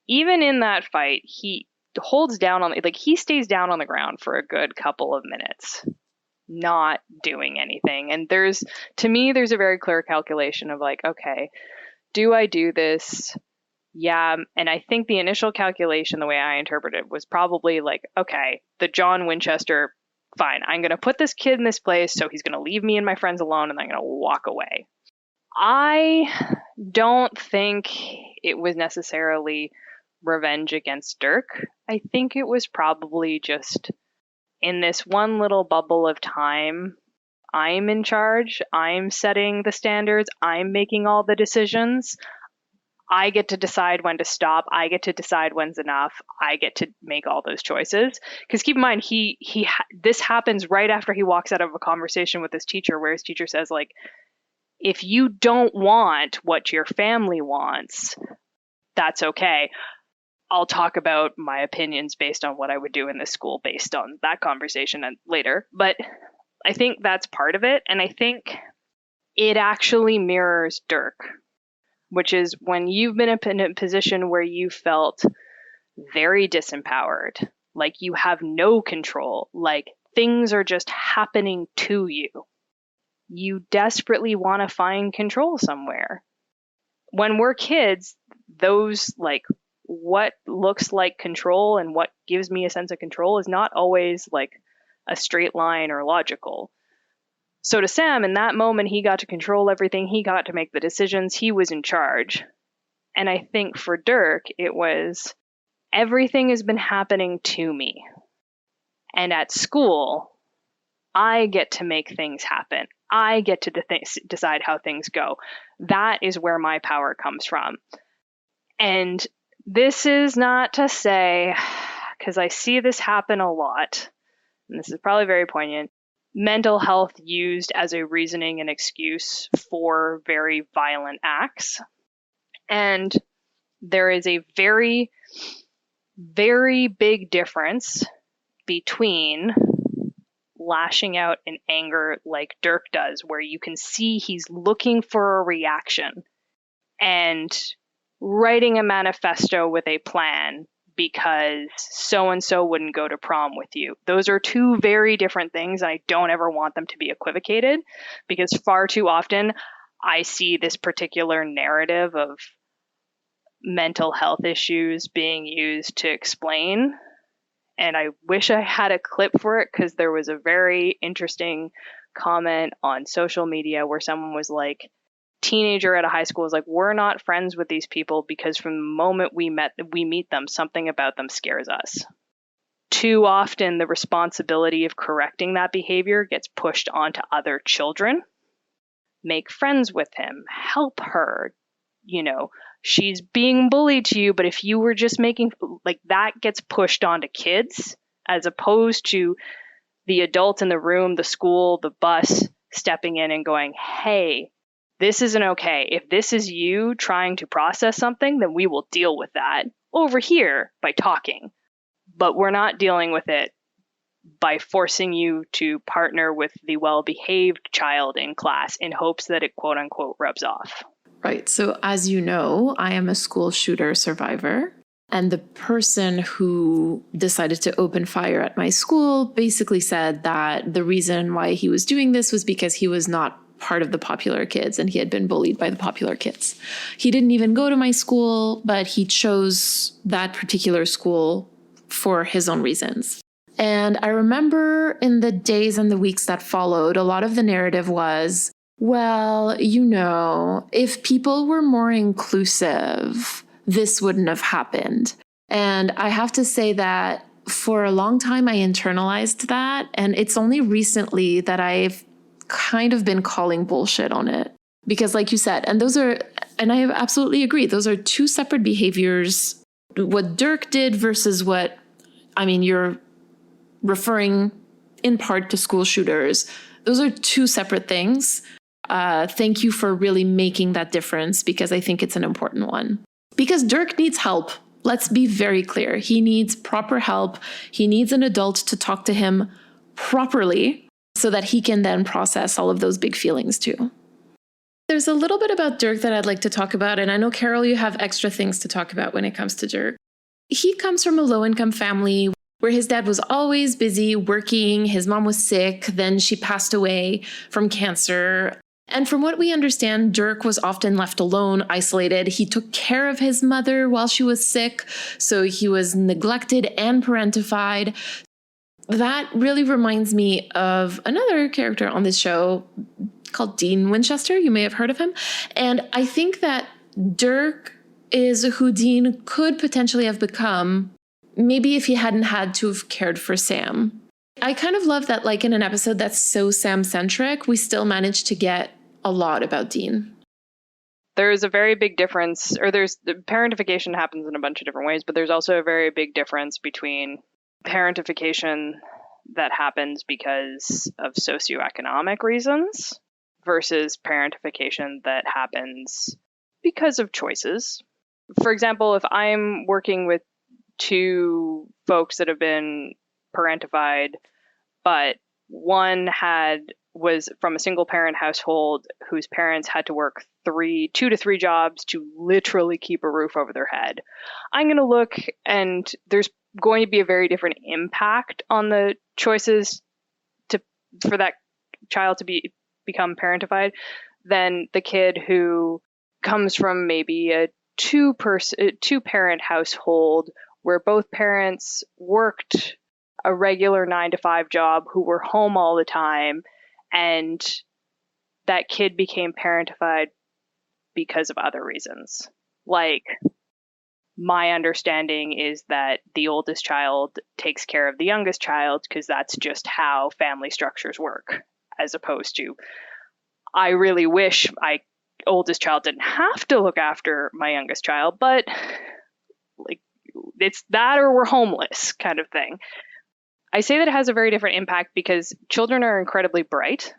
[SPEAKER 3] even in that fight, he holds down on, like, he stays down on the ground for a good couple of minutes, not doing anything. And to me, there's a very clear calculation of like, okay, do I do this? Yeah. And I think the initial calculation, the way I interpret it, was probably like, okay, the John Winchester, fine, I'm going to put this kid in this place, so he's going to leave me and my friends alone, and I'm going to walk away. I don't think it was necessarily revenge against Dirk. I think it was probably just in this one little bubble of time, I'm in charge, I'm setting the standards, I'm making all the decisions. I get to decide when to stop. I get to decide when's enough. I get to make all those choices. Because keep in mind, this happens right after he walks out of a conversation with his teacher, where his teacher says, like, if you don't want what your family wants, that's okay. I'll talk about my opinions based on what I would do in this school based on that conversation and later. But I think that's part of it. And I think it actually mirrors Dirk, which is when you've been in a position where you felt very disempowered, like you have no control, like things are just happening to you. You desperately want to find control somewhere. When we're kids, those like what looks like control and what gives me a sense of control is not always like a straight line or logical. So to Sam, in that moment, he got to control everything. He got to make the decisions. He was in charge. And I think for Dirk, it was everything has been happening to me. And at school, I get to make things happen. I get to decide how things go. That is where my power comes from. And this is not to say, because I see this happen a lot, and this is probably very poignant, mental health used as a reasoning and excuse for very violent acts. And there is a very, very big difference between lashing out in anger like Dirk does, where you can see he's looking for a reaction, and writing a manifesto with a plan because so-and-so wouldn't go to prom with you. Those are two very different things, and I don't ever want them to be equivocated, because far too often I see this particular narrative of mental health issues being used to explain. And I wish I had a clip for it, because there was a very interesting comment on social media where someone was like, teenager at a high school was like, we're not friends with these people because from the moment we meet them, something about them scares us. Too often the responsibility of correcting that behavior gets pushed onto other children. Make friends with him, help her, she's being bullied to you, but if you were just making, like, that gets pushed onto kids, as opposed to the adult in the room, the school, the bus, stepping in and going, hey, this isn't okay. If this is you trying to process something, then we will deal with that over here by talking. But we're not dealing with it by forcing you to partner with the well-behaved child in class in hopes that it, quote unquote, rubs off.
[SPEAKER 2] Right. So as you know, I am a school shooter survivor. And the person who decided to open fire at my school basically said that the reason why he was doing this was because he was not part of the popular kids and he had been bullied by the popular kids. He didn't even go to my school, but he chose that particular school for his own reasons. And I remember in the days and the weeks that followed, a lot of the narrative was, well, if people were more inclusive, this wouldn't have happened. And I have to say that for a long time, I internalized that. And it's only recently that I've kind of been calling bullshit on it. Because like you said, and I absolutely agree, those are two separate behaviors. What Dirk did versus you're referring in part to school shooters. Those are two separate things. Thank you for really making that difference, because I think it's an important one. Because Dirk needs help. Let's be very clear. He needs proper help. He needs an adult to talk to him properly so that he can then process all of those big feelings too. There's a little bit about Dirk that I'd like to talk about, and I know, Carol, you have extra things to talk about when it comes to Dirk. He comes from a low-income family where his dad was always busy working, his mom was sick, then she passed away from cancer. And from what we understand, Dirk was often left alone, isolated. He took care of his mother while she was sick, so he was neglected and parentified. That really reminds me of another character on this show called Dean Winchester. You may have heard of him. And I think that Dirk is who Dean could potentially have become, maybe if he hadn't had to have cared for Sam. I kind of love that, like, in an episode that's so Sam-centric, we still managed to get a lot about Dean.
[SPEAKER 3] There's a very big difference, parentification happens in a bunch of different ways, but there's also a very big difference between parentification that happens because of socioeconomic reasons versus parentification that happens because of choices. For example, if I'm working with two folks that have been parentified, but one was from a single parent household whose parents had to work 2 to 3 jobs to literally keep a roof over their head, I'm going to look, and there's going to be a very different impact on the choices for that child to become parentified than the kid who comes from maybe a two-parent household where both parents worked a regular 9-to-5 job, who were home all the time, and that kid became parentified because of other reasons. Like, my understanding is that the oldest child takes care of the youngest child because that's just how family structures work, as opposed to, I really wish my oldest child didn't have to look after my youngest child, but like, it's that or we're homeless kind of thing. I say that it has a very different impact because children are incredibly bright,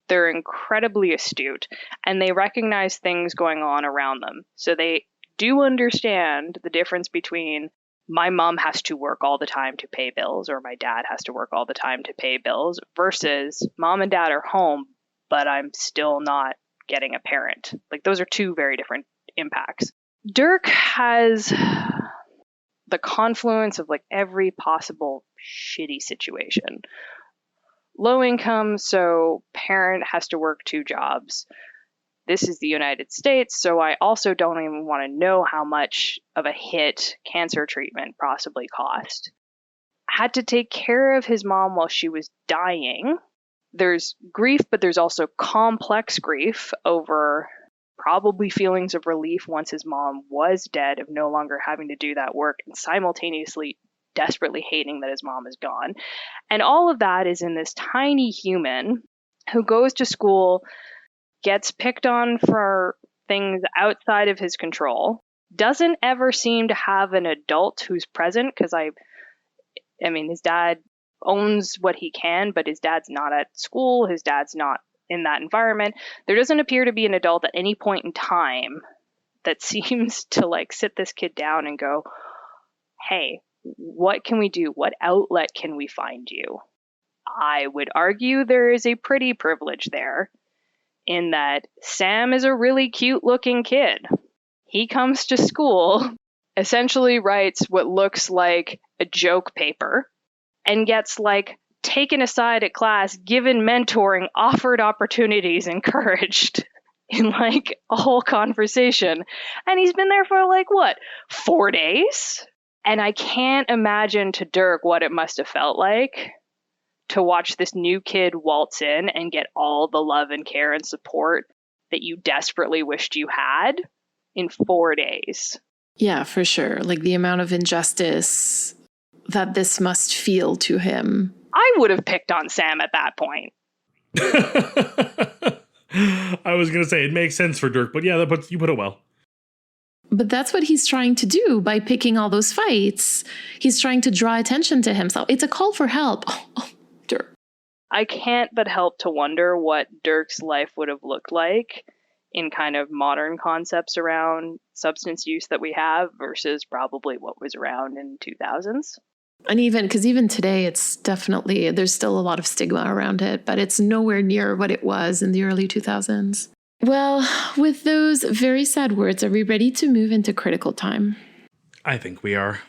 [SPEAKER 3] they're incredibly astute, and they recognize things going on around them. So they do understand the difference between my mom has to work all the time to pay bills, or my dad has to work all the time to pay bills, versus mom and dad are home, but I'm still not getting a parent. Like, those are two very different impacts. Dirk has the confluence of like every possible shitty situation. Low income, so parent has to work 2 jobs. This is the United States, so I also don't even want to know how much of a hit cancer treatment possibly cost. Had to take care of his mom while she was dying. There's grief, but there's also complex grief over probably feelings of relief once his mom was dead, of no longer having to do that work, and simultaneously desperately hating that his mom is gone. And all of that is in this tiny human who goes to school, gets picked on for things outside of his control, doesn't ever seem to have an adult who's present, because I mean, his dad owns what he can, but his dad's not at school, his dad's not in that environment. There doesn't appear to be an adult at any point in time that seems to like sit this kid down and go, hey, what can we do? What outlet can we find you? I would argue there is a pretty privilege there, in that Sam is a really cute looking kid. He comes to school, essentially writes what looks like a joke paper, and gets like taken aside at class, given mentoring, offered opportunities, encouraged in like a whole conversation. And he's been there for like, what, 4 days? And I can't imagine to Dirk what it must have felt like to watch this new kid waltz in and get all the love and care and support that you desperately wished you had in 4 days.
[SPEAKER 2] Yeah, for sure. Like, the amount of injustice that this must feel to him.
[SPEAKER 3] I would have picked on Sam at that point.
[SPEAKER 1] I was going to say it makes sense for Dirk, but yeah, you put it well.
[SPEAKER 2] But that's what he's trying to do by picking all those fights. He's trying to draw attention to himself. It's a call for help. Oh, Dirk.
[SPEAKER 3] I can't but help to wonder what Dirk's life would have looked like in kind of modern concepts around substance use that we have versus probably what was around in 2000s.
[SPEAKER 2] And even today, it's definitely, there's still a lot of stigma around it, but it's nowhere near what it was in the early 2000s. Well, with those very sad words, are we ready to move into critical time?
[SPEAKER 1] I think we are.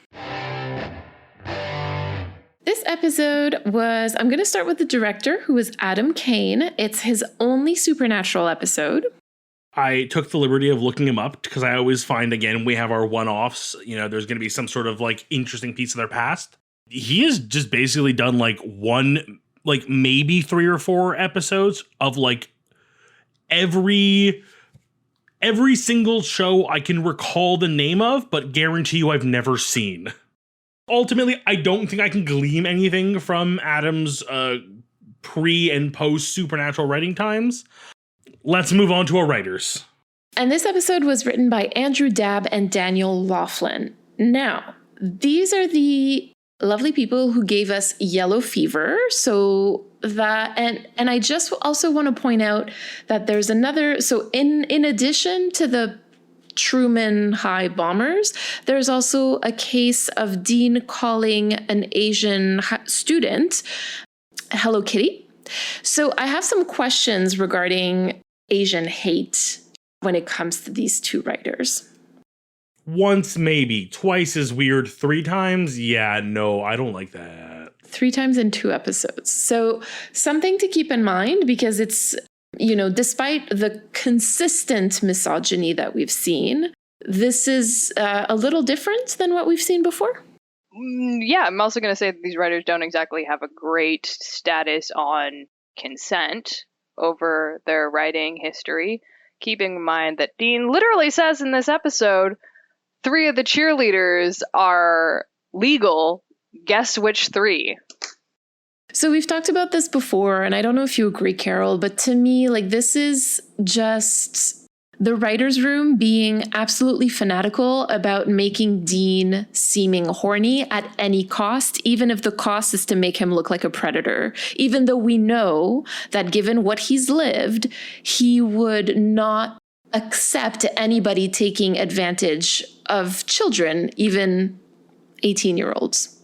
[SPEAKER 2] This episode was, I'm going to start with the director, who was Adam Kane. It's his only Supernatural episode.
[SPEAKER 1] I took the liberty of looking him up because I always find, again, we have our one-offs. You know, there's going to be some sort of like interesting piece of their past. He has just basically done like one, like maybe 3 or 4 episodes of like every single show I can recall the name of, but guarantee you I've never seen. Ultimately, I don't think I can glean anything from Adam's pre and post Supernatural writing times. Let's move on to our writers.
[SPEAKER 2] And this episode was written by Andrew Dabb and Daniel Laughlin. Now, these are the lovely people who gave us Yellow Fever. So that, and I just also want to point out that there's another, so in addition to the Truman High bombers, there's also a case of Dean calling an Asian student Hello Kitty. So I have some questions regarding Asian hate when it comes to these two writers.
[SPEAKER 1] Once, maybe. Twice is weird. 3 times? Yeah, no, I don't like that.
[SPEAKER 2] 3 times in 2 episodes. So something to keep in mind, because it's, you know, despite the consistent misogyny that we've seen, this is a little different than what we've seen before.
[SPEAKER 3] Yeah, I'm also going to say that these writers don't exactly have a great status on consent over their writing history, keeping in mind that Dean literally says in this episode, 3 of the cheerleaders are legal. Guess which 3?
[SPEAKER 2] So we've talked about this before, and I don't know if you agree, Carol, but to me, like, this is just the writer's room being absolutely fanatical about making Dean seeming horny at any cost, even if the cost is to make him look like a predator, even though we know that given what he's lived, he would not accept anybody taking advantage of children, even 18-year-olds.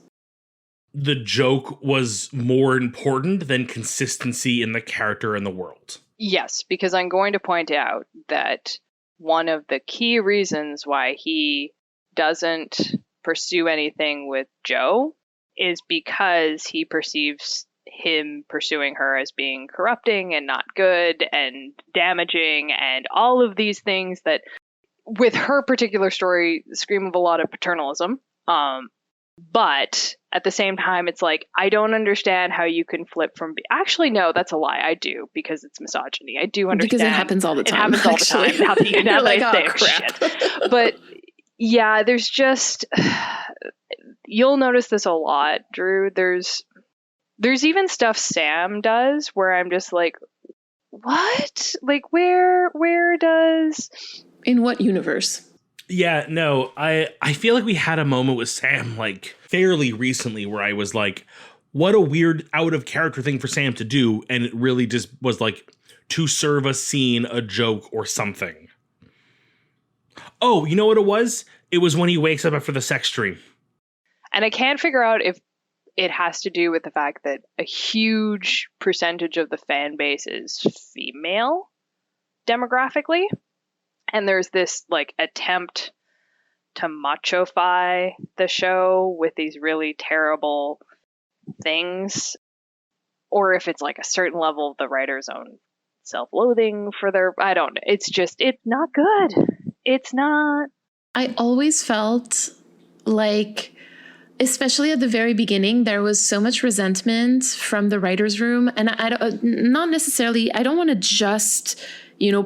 [SPEAKER 1] The joke was more important than consistency in the character and the world.
[SPEAKER 3] Yes, because I'm going to point out that one of the key reasons why he doesn't pursue anything with Jo is because he perceives him pursuing her as being corrupting and not good and damaging and all of these things that, with her particular story, scream of a lot of paternalism. But at the same time, it's like, I don't understand how you can flip from... Actually, no, that's a lie. I do, because it's misogyny. I do understand.
[SPEAKER 2] Because it happens all the time.
[SPEAKER 3] It happens all the time. Now that you know
[SPEAKER 2] like,
[SPEAKER 3] that I say shit. But yeah, there's just... You'll notice this a lot, Drew. There's even stuff Sam does where I'm just like, what? Like, where does...
[SPEAKER 2] In what universe?
[SPEAKER 1] Yeah, no, I feel like we had a moment with Sam, like, fairly recently where I was like, what a weird out-of-character thing for Sam to do, and it really just was, like, to serve a scene, a joke, or something. Oh, you know what it was? It was when he wakes up after the sex dream.
[SPEAKER 3] And I can't figure out if it has to do with the fact that a huge percentage of the fan base is female demographically. And there's this like attempt to macho-fy the show with these really terrible things. Or if it's like a certain level of the writer's own self-loathing for their, I don't know. It's not good. It's not.
[SPEAKER 2] I always felt like, especially at the very beginning, there was so much resentment from the writer's room. And I don't want to just,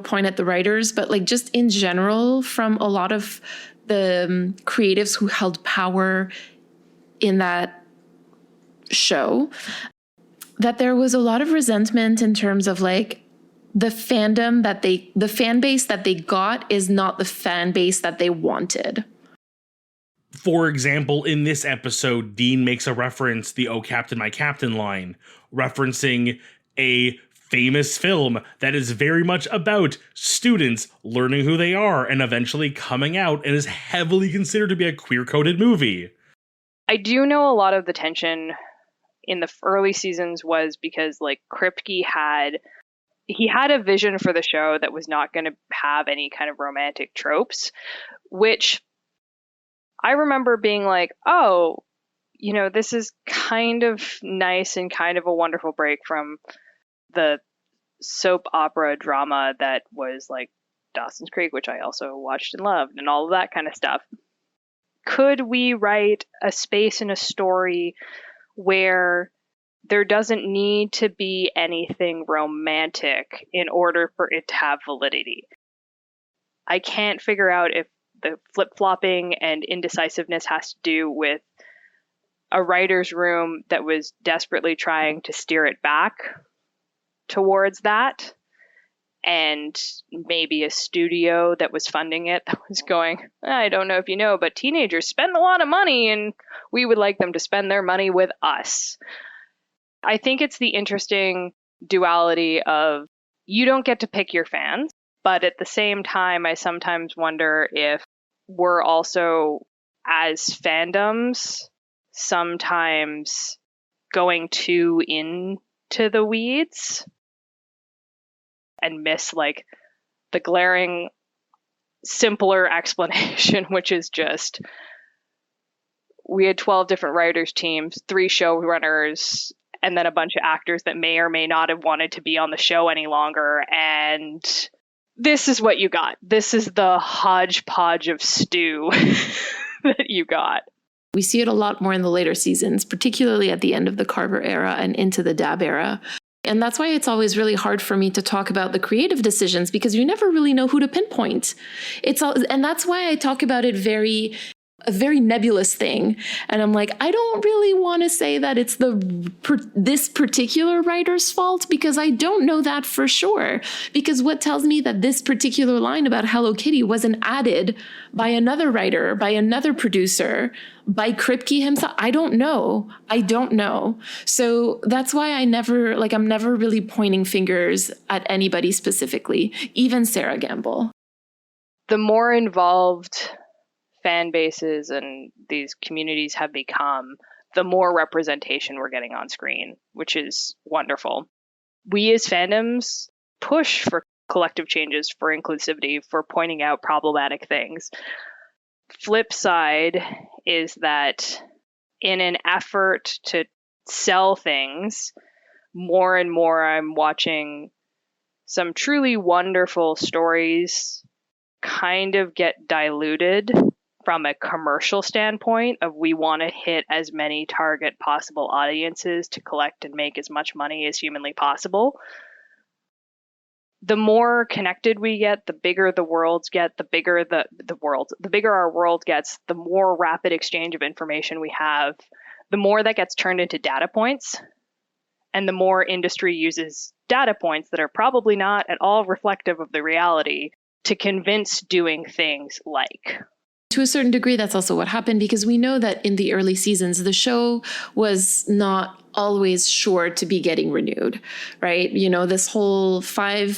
[SPEAKER 2] point at the writers, but like just in general from a lot of the creatives who held power in that show, that there was a lot of resentment in terms of like the fan base that they got is not the fan base that they wanted.
[SPEAKER 1] For example, in this episode, Dean makes a reference, the "Oh Captain, My Captain" line, referencing a famous film that is very much about students learning who they are and eventually coming out, and is heavily considered to be a queer-coded movie.
[SPEAKER 3] I do know a lot of the tension in the early seasons was because like Kripke had a vision for the show that was not going to have any kind of romantic tropes, which I remember being like, oh, you know, this is kind of nice and kind of a wonderful break from the soap opera drama that was like Dawson's Creek, which I also watched and loved, and all of that kind of stuff. Could we write a space in a story where there doesn't need to be anything romantic in order for it to have validity? I can't figure out if the flip-flopping and indecisiveness has to do with a writer's room that was desperately trying to steer it back towards that, and maybe a studio that was funding it that was going, I don't know if you know, but teenagers spend a lot of money and we would like them to spend their money with us. I think it's the interesting duality of you don't get to pick your fans, but at the same time, I sometimes wonder if we're also, as fandoms, sometimes going too into the weeds and miss like the glaring simpler explanation, which is just we had 12 different writers teams, 3 showrunners, and then a bunch of actors that may or may not have wanted to be on the show any longer, and this is what you got. This is the hodgepodge of stew that you got.
[SPEAKER 2] We see it a lot more in the later seasons, particularly at the end of the Carver era and into the Dab era. And that's why it's always really hard for me to talk about the creative decisions, because you never really know who to pinpoint. And that's why I talk about it a very nebulous thing. And I'm like, I don't really want to say that it's this particular writer's fault, because I don't know that for sure. Because what tells me that this particular line about Hello Kitty wasn't added by another writer, by another producer, by Kripke himself? I don't know. So that's why I'm never really pointing fingers at anybody specifically, even Sarah Gamble.
[SPEAKER 3] The more involved fan bases and these communities have become, the more representation we're getting on screen, which is wonderful. We as fandoms push for collective changes, for inclusivity, for pointing out problematic things. Flip side is that in an effort to sell things, more and more I'm watching some truly wonderful stories kind of get diluted from a commercial standpoint of we want to hit as many target possible audiences to collect and make as much money as humanly possible. The more connected we get, the bigger the worlds get, the bigger our world gets, the more rapid exchange of information we have, the more that gets turned into data points, and the more industry uses data points that are probably not at all reflective of the reality to convince doing things like.
[SPEAKER 2] To a certain degree, that's also what happened, because we know that in the early seasons, the show was not always sure to be getting renewed, right? You know, this whole five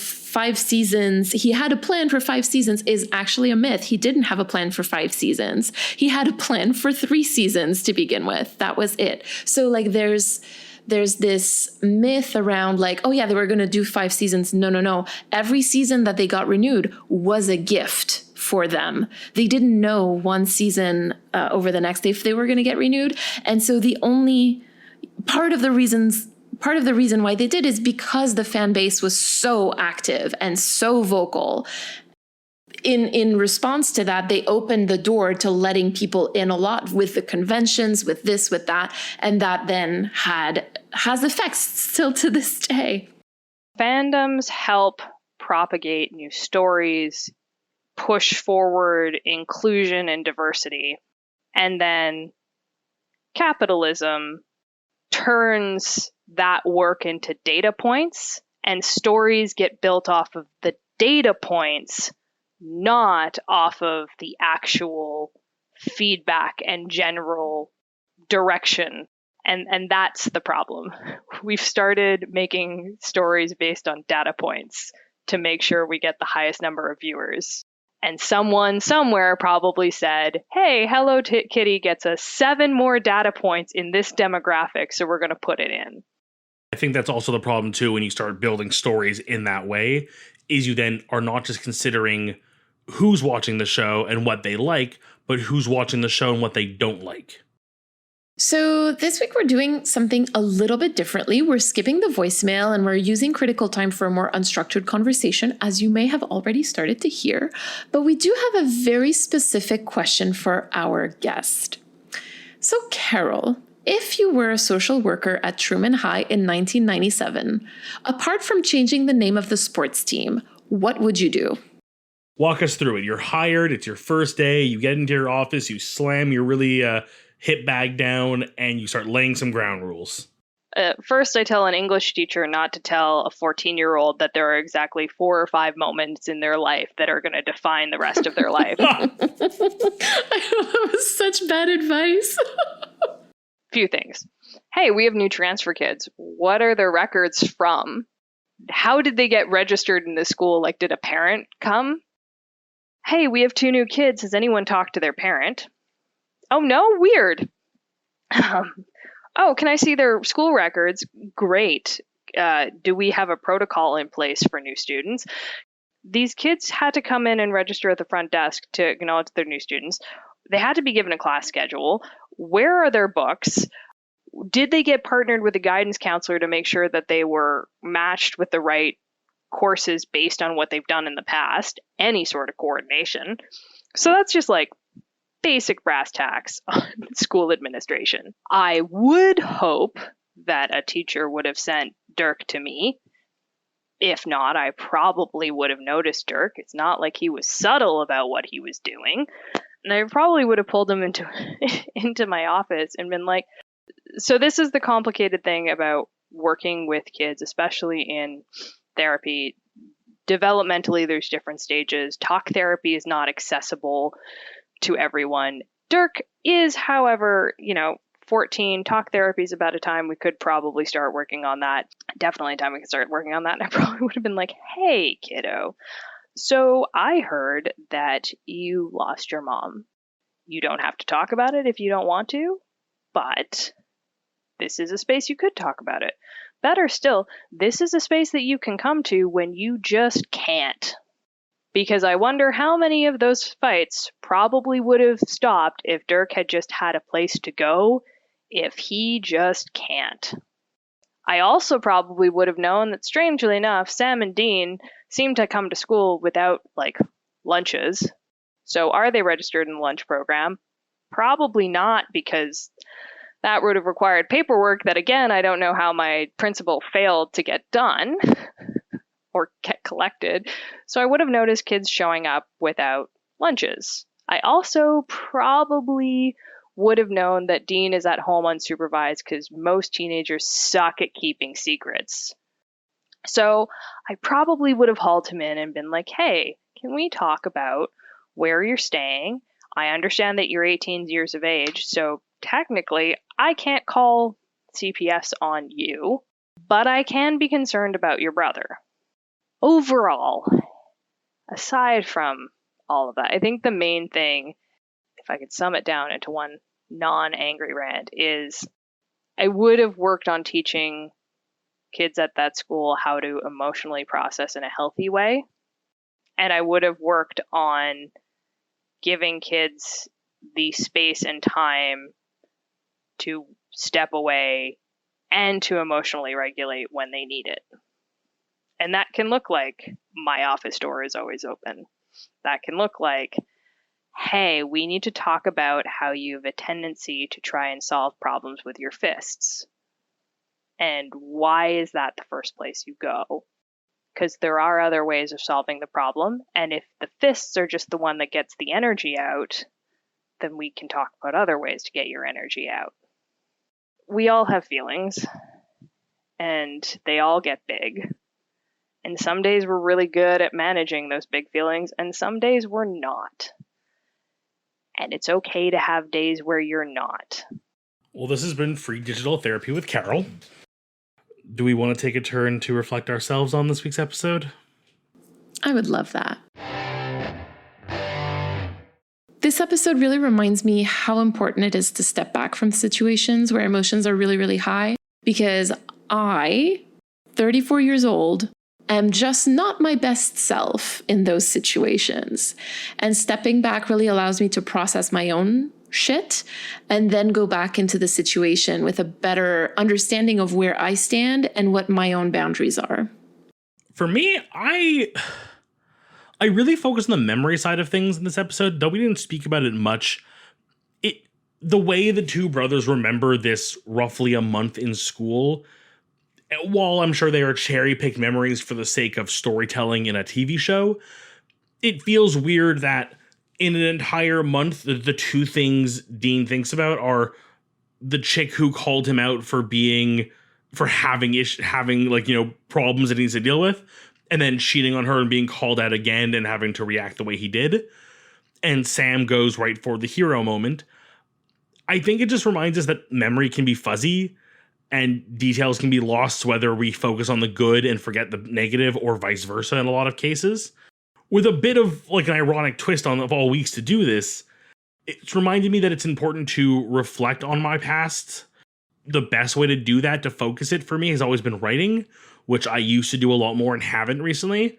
[SPEAKER 2] seasons, he had a plan for 5 seasons is actually a myth. He didn't have a plan for 5 seasons. He had a plan for 3 seasons to begin with. That was it. So like there's this myth around like, oh yeah, they were going to do 5 seasons. No. Every season that they got renewed was a gift for them. They didn't know one season over the next if they were going to get renewed. And so the only part of the reason why they did is because the fan base was so active and so vocal. In response to that, they opened the door to letting people in a lot with the conventions, with this, with that, and that then has effects still to this day.
[SPEAKER 3] Fandoms help propagate new stories, push forward inclusion and diversity, and then capitalism turns that work into data points, and stories get built off of the data points, not off of the actual feedback and general direction. And that's the problem. We've started making stories based on data points to make sure we get the highest number of viewers. And someone somewhere probably said, hey, Hello Kitty gets us 7 more data points in this demographic, so we're going to put it in.
[SPEAKER 1] I think that's also the problem too when you start building stories in that way, is you then are not just considering who's watching the show and what they like, but who's watching the show and what they don't like.
[SPEAKER 2] So this week we're doing something a little bit differently. We're skipping the voicemail and we're using critical time for a more unstructured conversation, as you may have already started to hear. But we do have a very specific question for our guest. So Carol, if you were a social worker at Truman High in 1997, apart from changing the name of the sports team, what would you do?
[SPEAKER 1] Walk us through it. You're hired. It's your first day. You get into your office. You slam your really hip bag down and you start laying some ground rules.
[SPEAKER 3] First, I tell an English teacher not to tell a 14-year-old that there are exactly 4 or 5 moments in their life that are going to define the rest of their life.
[SPEAKER 2] That was such bad advice.
[SPEAKER 3] Few things. Hey, we have new transfer kids. What are their records from? How did they get registered in this school? Like, did a parent come? Hey, we have 2 new kids. Has anyone talked to their parent? Oh, no? Weird. Oh, can I see their school records? Great. Do we have a protocol in place for new students? These kids had to come in and register at the front desk to acknowledge they're new students. They had to be given a class schedule. Where are their books? Did they get partnered with a guidance counselor to make sure that they were matched with the right courses based on what they've done in the past? Any sort of coordination. So that's just like basic brass tacks on school administration. I would hope that a teacher would have sent Dirk to me. If not, I probably would have noticed Dirk. It's not like he was subtle about what he was doing. And I probably would have pulled him into my office and been like, so this is the complicated thing about working with kids, especially in therapy. Developmentally, there's different stages. Talk therapy is not accessible to everyone. Dirk is, however, 14. Talk therapy is about a time we could probably start working on that. Definitely a time we could start working on that. And I probably would have been like, hey, kiddo, so I heard that you lost your mom. You don't have to talk about it if you don't want to, but this is a space you could talk about it. Better still, this is a space that you can come to when you just can't. Because I wonder how many of those fights probably would have stopped if Dirk had just had a place to go, if he just can't. I also probably would have known that, strangely enough, Sam and Dean seem to come to school without, lunches. So are they registered in the lunch program? Probably not, because that would have required paperwork that, again, I don't know how my principal failed to get done or get collected. So I would have noticed kids showing up without lunches. I also probably would have known that Dean is at home unsupervised because most teenagers suck at keeping secrets. So I probably would have hauled him in and been like, hey, can we talk about where you're staying? I understand that you're 18 years of age, so technically I can't call CPS on you, but I can be concerned about your brother. Overall, aside from all of that, I think the main thing, if I could sum it down into one non-angry rant, is I would have worked on teaching kids at that school how to emotionally process in a healthy way. And I would have worked on giving kids the space and time to step away and to emotionally regulate when they need it. And that can look like my office door is always open. That can look like, hey, we need to talk about how you have a tendency to try and solve problems with your fists. And why is that the first place you go? Because there are other ways of solving the problem. And if the fists are just the one that gets the energy out, then we can talk about other ways to get your energy out. we all have feelings, and they all get big. And some days we're really good at managing those big feelings, and some days we're not. And it's okay to have days where you're not.
[SPEAKER 1] Well, this has been Free Digital Therapy with Carol. Do we want to take a turn to reflect ourselves on this week's episode?
[SPEAKER 2] I would love that. This episode really reminds me how important it is to step back from situations where emotions are really, really high, because I, 34 years old, am just not my best self in those situations. And stepping back really allows me to process my own shit and then go back into the situation with a better understanding of where I stand and what my own boundaries are.
[SPEAKER 1] For me, I really focus on the memory side of things in this episode, though we didn't speak about it much. The way the two brothers remember this roughly a month in school, while I'm sure they are cherry-picked memories for the sake of storytelling in a TV show, it feels weird that in an entire month, the two things Dean thinks about are the chick who called him out for having problems that he needs to deal with, and then cheating on her and being called out again and having to react the way he did. And Sam goes right for the hero moment. I think it just reminds us that memory can be fuzzy and details can be lost, whether we focus on the good and forget the negative or vice versa in a lot of cases. With a bit of like an ironic twist of all weeks to do this, it's reminded me that it's important to reflect on my past. The best way to do that, to focus it for me, has always been writing, which I used to do a lot more and haven't recently,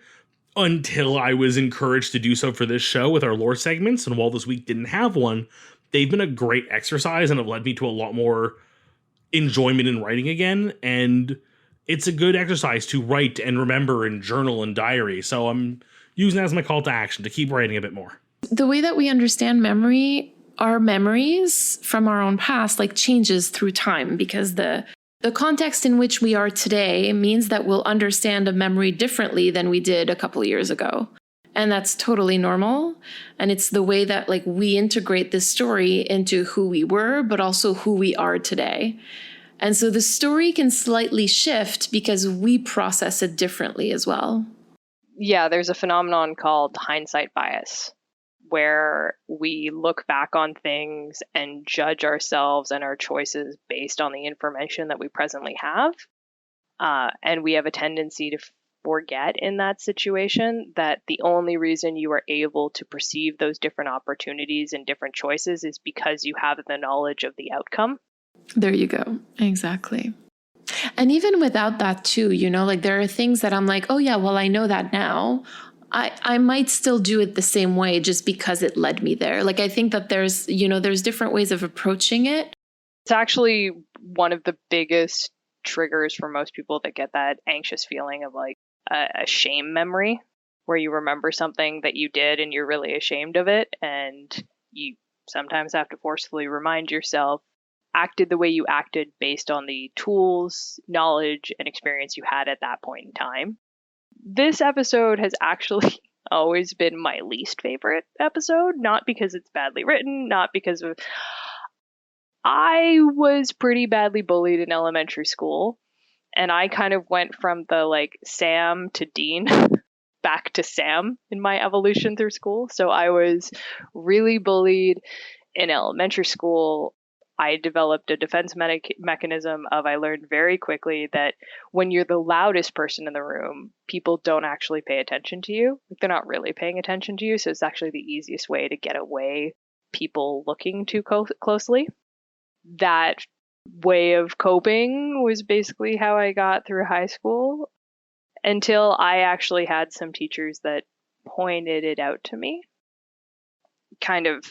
[SPEAKER 1] until I was encouraged to do so for this show with our lore segments. And while this week didn't have one, they've been a great exercise and have led me to a lot more enjoyment in writing again. And it's a good exercise to write and remember and journal and diary. So I'm using that as my call to action to keep writing a bit more.
[SPEAKER 2] The way that we understand memory, our memories from our own past, like changes through time, because the context in which we are today means that we'll understand a memory differently than we did a couple of years ago. And that's totally normal. And it's the way that like we integrate this story into who we were, but also who we are today. And so the story can slightly shift because we process it differently as well.
[SPEAKER 3] Yeah, there's a phenomenon called hindsight bias, where we look back on things and judge ourselves and our choices based on the information that we presently have. And we have a tendency to forget in that situation that the only reason you are able to perceive those different opportunities and different choices is because you have the knowledge of the outcome.
[SPEAKER 2] There you go. Exactly. And even without that too, like there are things that I'm like, oh yeah, well, I know that now. I might still do it the same way just because it led me there. Like, I think that there's different ways of approaching it.
[SPEAKER 3] It's actually one of the biggest triggers for most people that get that anxious feeling of like a shame memory, where you remember something that you did and you're really ashamed of it. And you sometimes have to forcefully remind yourself, acted the way you acted based on the tools, knowledge, and experience you had at that point in time. This episode has actually always been my least favorite episode, not because it's badly written, not because of... I was pretty badly bullied in elementary school, and I kind of went from the like Sam to Dean back to Sam in my evolution through school. So I was really bullied in elementary school. I developed a defense mechanism of I learned very quickly that when you're the loudest person in the room, people don't actually pay attention to you. They're not really paying attention to you. So it's actually the easiest way to get away people looking too closely. That way of coping was basically how I got through high school, until I actually had some teachers that pointed it out to me. Kind of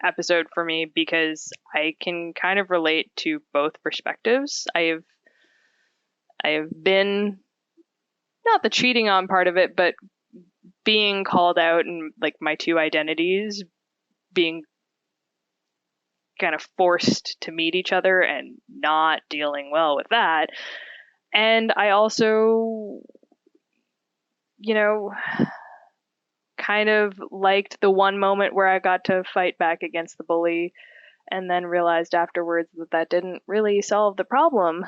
[SPEAKER 3] episode for me because I can kind of relate to both perspectives. I have been, not the cheating on part of it, but being called out and like my two identities being kind of forced to meet each other and not dealing well with that. And I also, kind of liked the one moment where I got to fight back against the bully and then realized afterwards that that didn't really solve the problem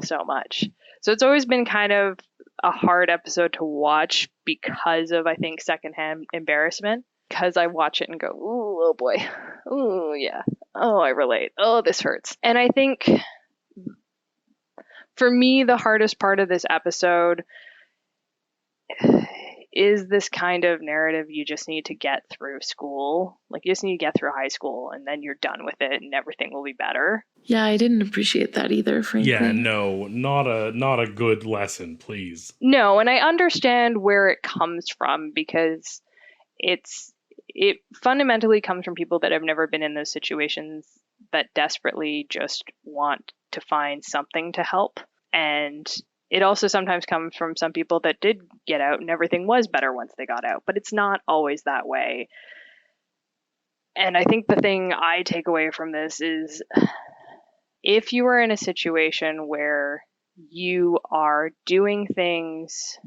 [SPEAKER 3] so much. So it's always been kind of a hard episode to watch because of, I think, secondhand embarrassment. Because I watch it and go, ooh, oh boy. Ooh, yeah. Oh, I relate. Oh, this hurts. And I think for me, the hardest part of this episode is this kind of narrative you just need to get through school. Like, you just need to get through high school and then you're done with it and everything will be better.
[SPEAKER 2] Yeah, I didn't appreciate that either, frankly.
[SPEAKER 1] Yeah, no, not a good lesson, please.
[SPEAKER 3] No, and I understand where it comes from because it fundamentally comes from people that have never been in those situations that desperately just want to find something to help. And it also sometimes comes from some people that did get out and everything was better once they got out, but it's not always that way. And I think the thing I take away from this is if you are in a situation where you are doing things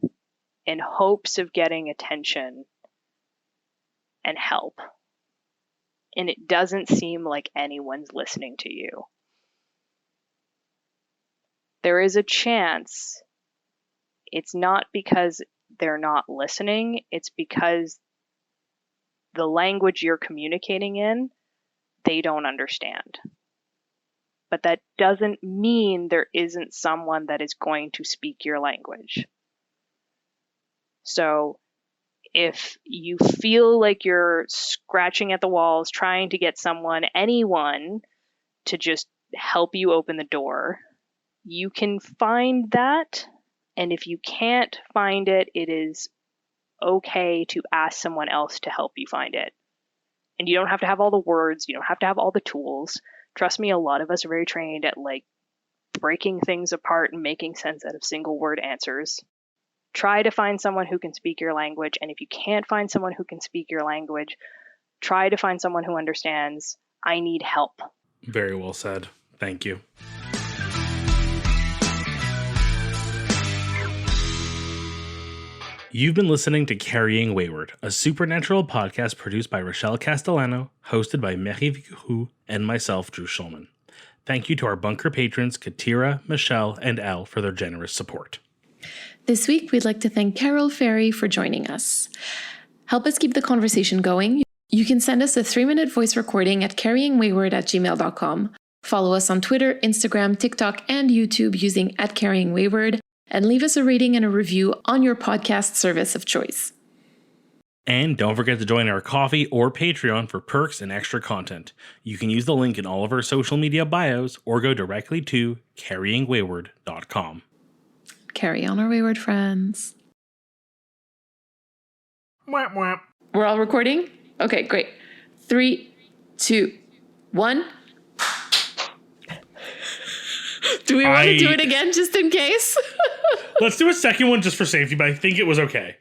[SPEAKER 3] in hopes of getting attention and help, and it doesn't seem like anyone's listening to you, there is a chance it's not because they're not listening, it's because the language you're communicating in, they don't understand. But that doesn't mean there isn't someone that is going to speak your language. So if you feel like you're scratching at the walls, trying to get anyone to just help you open the door, you can find that. And if you can't find it, it is okay to ask someone else to help you find it. And you don't have to have all the words. You don't have to have all the tools. Trust me, a lot of us are very trained at breaking things apart and making sense out of single word answers. Try to find someone who can speak your language. And if you can't find someone who can speak your language, try to find someone who understands, I need help.
[SPEAKER 1] Very well said. Thank you. You've been listening to Carrying Wayward, a supernatural podcast produced by Rochelle Castellano, hosted by Marie Vicou and myself, Drew Schulman. Thank you to our bunker patrons, Katira, Michelle, and Al for their generous support.
[SPEAKER 2] This week, we'd like to thank Carol Ferry for joining us. Help us keep the conversation going. You can send us a 3-minute voice recording at carryingwayward@gmail.com. Follow us on Twitter, Instagram, TikTok, and YouTube using @carryingwayward, and leave us a rating and a review on your podcast service of choice.
[SPEAKER 1] And don't forget to join our Ko-fi or Patreon for perks and extra content. You can use the link in all of our social media bios or go directly to carryingwayward.com.
[SPEAKER 2] Carry on, our wayward friends.
[SPEAKER 1] Whap, whap.
[SPEAKER 2] We're all recording? Okay, great. 3, 2, 1. Do we want to do it again just in case?
[SPEAKER 1] Let's do a second one just for safety, but I think it was okay.